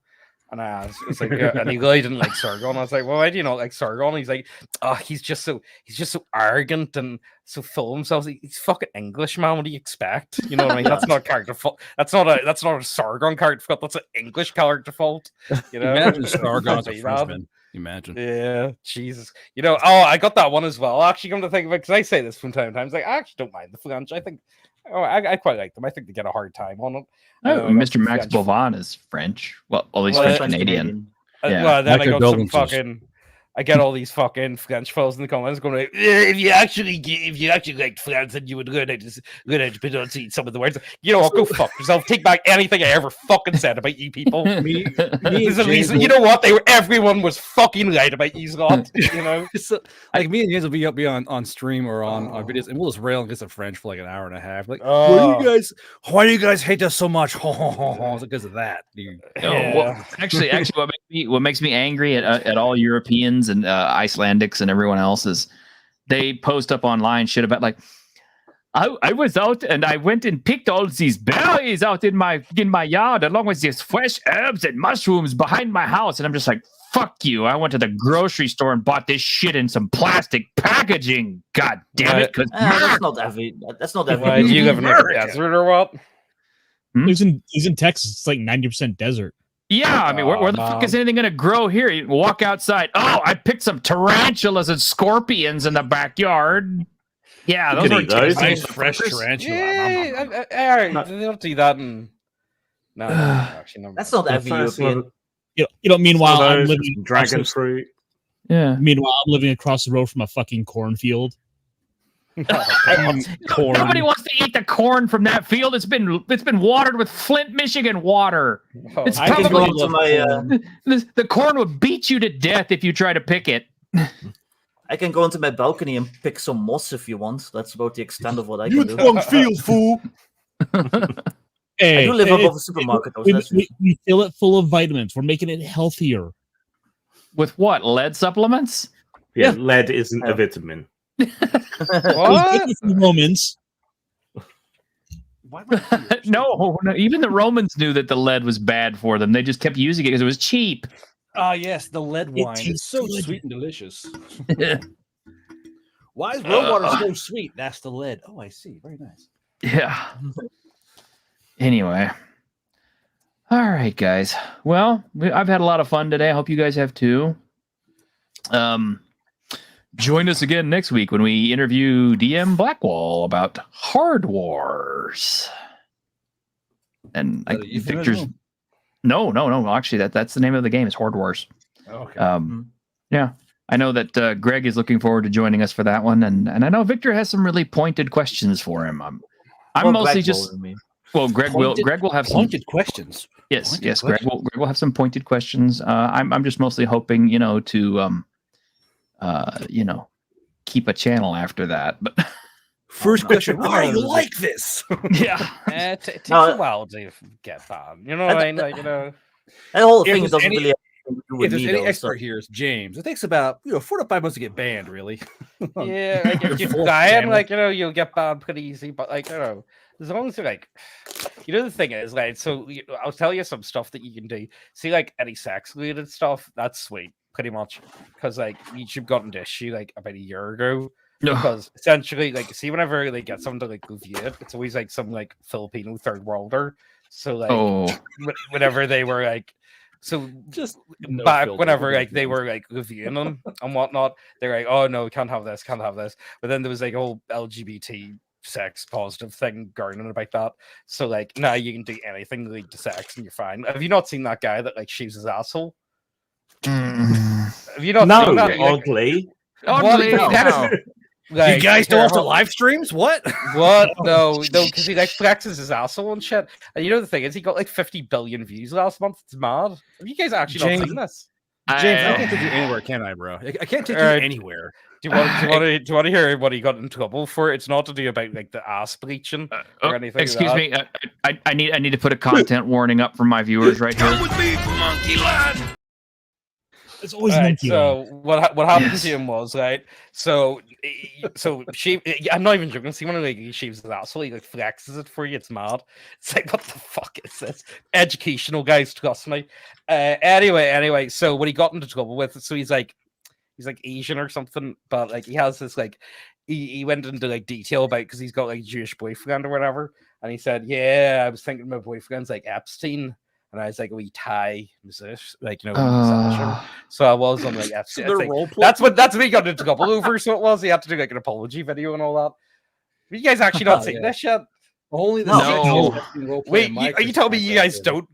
And I asked, it's like, and he really didn't like Sargon. I was like, well, why do you not like Sargon? He's like, oh, he's just so arrogant and so full of himself. He's fucking English, man. What do you expect? You know what I mean? That's not a character fault. That's not a Sargon character fault. That's an English character fault. Imagine Sargon's a Frenchman. Imagine. Yeah, Jesus. I got that one as well. Actually, come to think of it, because I say this from time to time. It's like, I actually don't mind the French. I think, I quite like them. I think they get a hard time on it. Mr. Max Bovan is French. Well, at least French Canadian. Yeah. Well, then I got some fucking. I get all these fucking French fellas in the comments going like, if you actually liked France, then you would learn how to pronounce some of the words. Go fuck yourself. Take back anything I ever fucking said about you people. There's a reason. You know what? Everyone was fucking right about you, Scott. So, like me and James will be on stream or on videos, and we'll just rail against the French for like an hour and a half. Like, why do you guys hate us so much? It's because of that. Well, actually, what makes me angry at all Europeans and Icelandics and everyone else is they post up online shit about like I was out and I went and picked all these berries out in my yard along with these fresh herbs and mushrooms behind my house, and I'm just like, fuck you. I went to the grocery store and bought this shit in some plastic packaging. God damn it. That's not every. Do you live in like a desert or what? He's in Texas. It's like 90% desert. Yeah, I mean, where the fuck is anything going to grow here? You walk outside. Oh, I picked some tarantulas and scorpions in the backyard. Yeah, those are nice fresh tarantula. Yeah, all right, they don't do that. No, actually, no. That's not every European. Meanwhile, I'm living dragon fruit. Yeah. Meanwhile, I'm living across the road from a fucking cornfield. Corn. Nobody wants to eat the corn from that field. It's been watered with Flint, Michigan water. It's probably the corn would beat you to death if you try to pick it. I can go into my balcony and pick some moss if you want. That's about the extent of what I can do. You field, fool. I do live above a supermarket. We fill it full of vitamins. We're making it healthier. With what? Lead supplements? Yeah, lead isn't a vitamin. What? Moments. Why am I no, even the Romans knew that the lead was bad for them. They just kept using it because it was cheap. Ah, yes, the lead wine. It's tastes so good. sweet and delicious. Why is roadwater so sweet? That's the lead. Oh, I see. Very nice. Yeah. Anyway. All right, guys. Well, I've had a lot of fun today. I hope you guys have too. Join us again next week when we interview DM Blackwall about Hard Wars. And Victor's no. Actually, that's the name of the game. Is Hard Wars. Okay. Yeah, I know that Greg is looking forward to joining us for that one, and I know Victor has some really pointed questions for him. I'm mostly just. Well, Greg will have some pointed questions. Yes, pointed yes. questions. Greg will have some pointed questions. I'm just mostly hoping, to keep a channel after that. But first question: why do you like this? Yeah, it takes a while to get that. You know what I mean? Like, that whole thing doesn't really. If there's any expert here, it's James. It takes about 4 to 5 months to get banned, really. Yeah, like if you die, like you'll get banned pretty easy. But like as long as you're like, the thing is, like, so I'll tell you some stuff that you can do. See, like any sex related stuff, that's sweet, pretty much, because like YouTube got into issue like about a year ago. Because essentially, like, see, whenever they get someone to like review it, it's always like some like Filipino third worlder. So like, whenever they were like. So just back whenever like they were like reviewing them and whatnot, they're like, oh no, can't have this. But then there was like a whole LGBT sex positive thing going on about that. So like now you can do anything to lead to sex and you're fine. Have you not seen that guy that like shaves his asshole? Have you not seen that? Oddly. Like, you guys don't have to live streams? What? No, because he like flexes his asshole and shit. And the thing is, he got like 50 billion views last month. It's mad. Have you guys actually not seen this? James, I can't take you anywhere, can I, bro? I can't take you anywhere. Do you want to hear what he got in trouble for? It's not to do about like the ass bleaching or anything. Excuse me, I need to put a content warning up for my viewers right here. Come with me, Monkey Lad. It's always so what happened to him was so she I'm not even joking. See when he shaves his asshole, he like flexes it for you. It's mad. It's like, what the fuck is this? Educational, guys, trust me. Anyway, so what he got into trouble with, so he's like Asian or something, but like he has this like he went into like detail about because he's got like a Jewish boyfriend or whatever, and he said, yeah, I was thinking my boyfriend's like Epstein. And I was like, we Thai musician, like so I was on like FC. Like, that's what he got into trouble over. So it was he had to do like an apology video and all that. Have you guys actually not seen this shit? Only the no. Wait, are you telling me you guys don't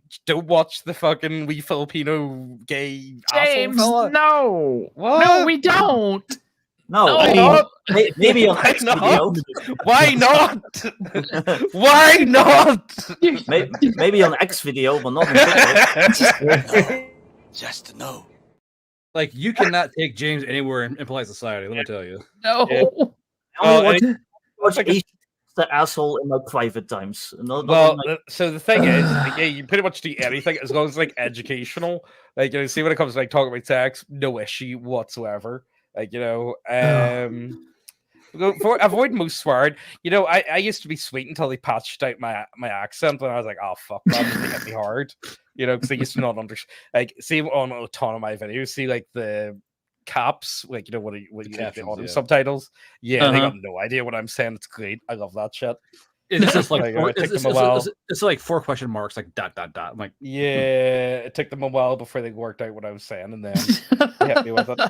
watch the fucking wee Filipino gay James? Asshole fella? No, what? No, we don't. No, maybe on X video. Why not? Why not? Maybe on X video, but not on TikTok. Just to know. Like, you cannot take James anywhere in polite society, let me tell you. No. Yeah. I only watch the asshole in my private times. So the thing is, like, yeah, you pretty much do anything as long as it's like educational. Like, see when it comes to like talking about sex, no issue whatsoever. Like, avoid most swearing. I used to be sweet until they patched out my accent, and I was like, oh fuck, that they hit me hard. Because I used to not understand. Like, see on a ton of my videos, see like the caps, like what you like, the audio subtitles. Yeah, they got no idea what I'm saying. It's great. I love that shit. It's just like it's like 4 question marks, like ... I'm like, yeah, it took them a while before they worked out what I was saying, and then they hit me with it.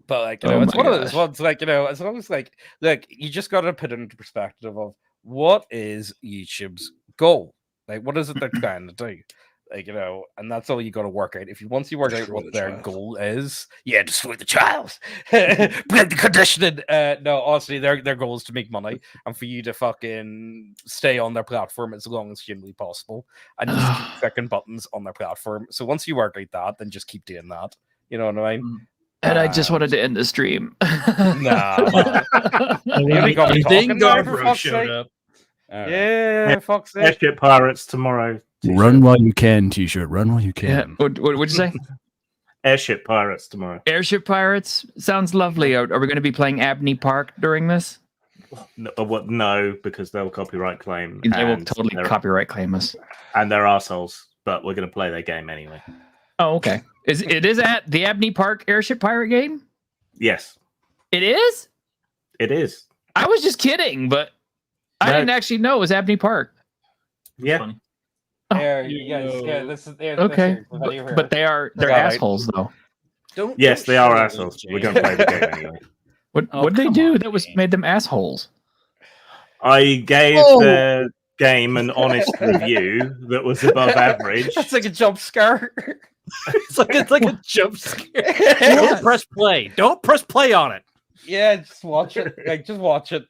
But like it's one of those ones, like as long as like you just got to put it into perspective of what is YouTube's goal, like what is it they're trying to do, like and that's all you got to work out. Once you work out what their goal is, destroy the child, break the conditioning. No, honestly, their goal is to make money and for you to fucking stay on their platform as long as humanly possible, and just keep clicking buttons on their platform. So once you work out that, then just keep doing that. You know what I mean? And I just wanted to end the stream. Nah. Bro showed up. Yeah, fuck's sake. Airship Pirates tomorrow. T-shirt. Run while you can, T-shirt. Run while you can. Yeah. What'd you say? Airship Pirates tomorrow. Airship Pirates sounds lovely. Are we going to be playing Abney Park during this? No, because they'll copyright claim. They will and totally they're- copyright claim us. And they're assholes, but we're going to play their game anyway. Oh, okay. It is at the Abney Park Airship Pirate game? Yes, It is? it is. I was just kidding, but I No. didn't actually know it was Abney Park. Yeah. Funny. There, you guys, yeah, this is Okay. But they're Right. assholes though. Yes, they are assholes. We're going to play the game anyway. What Oh, what did they come do on, that was man. made them assholes? I gave Oh. the game an honest review that was above average. That's like a jump scare. It's like a jump scare. Yeah. Don't press play. Don't press play on it. Yeah, just watch it. Like, just watch it.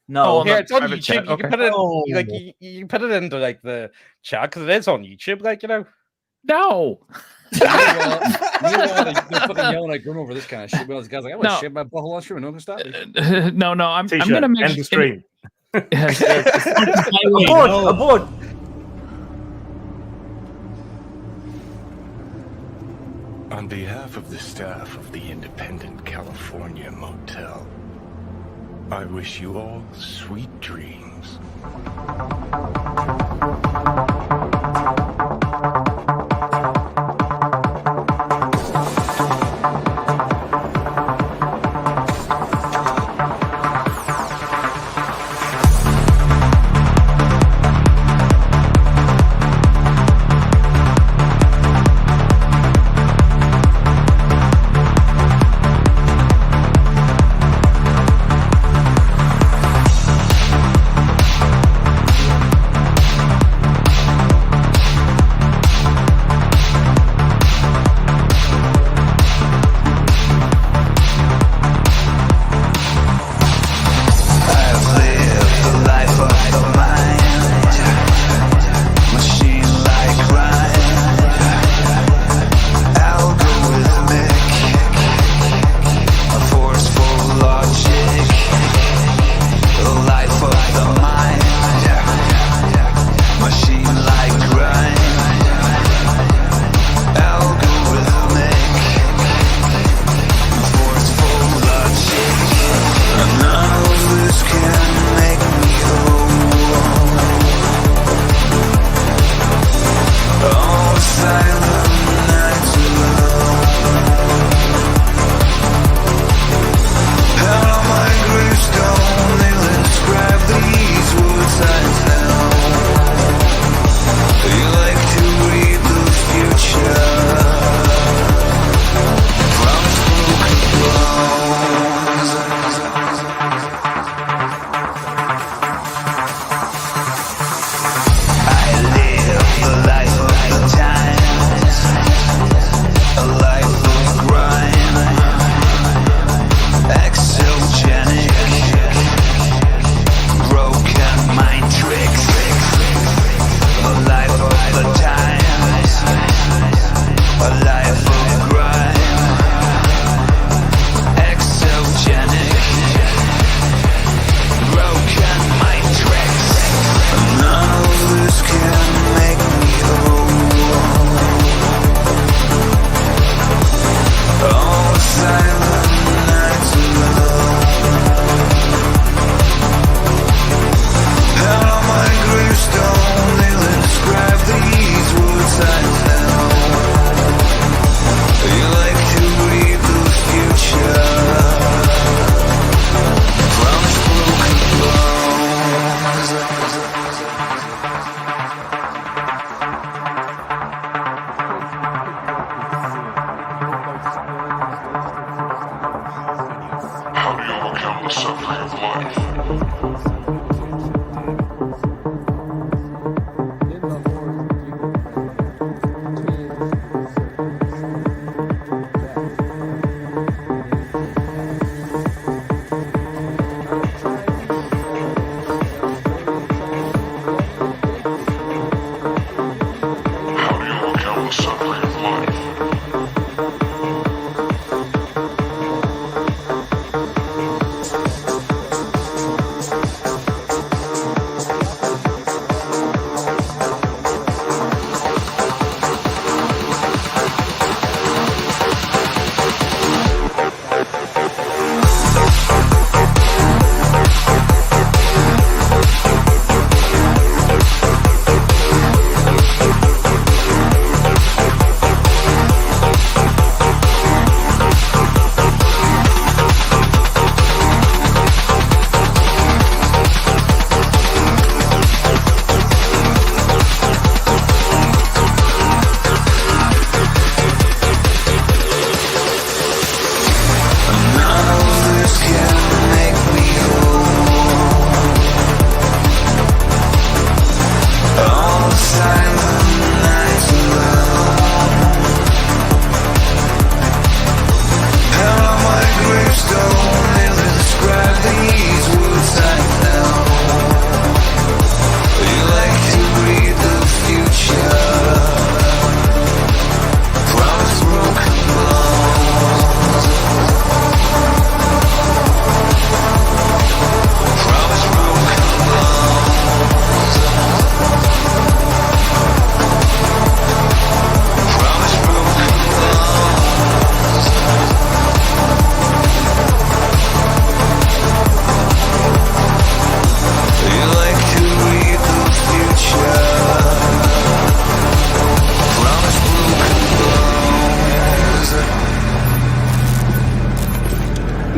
No, Oh, Here, it's on private YouTube. chat, You can okay. put it, Oh. like, you can put it into like the chat because it is on YouTube. Like, you know. No. Meanwhile, they're fucking yelling at Grim over this kind of shit. But those guys like, I want to No. shit my butthole on stream and no one can stop me. No, I'm T-shirt, gonna end make the stream. abort! On behalf of the staff of the Independent California Motel, I wish you all sweet dreams.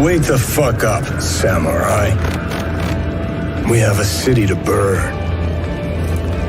Wake the fuck up, samurai. We have a city to burn.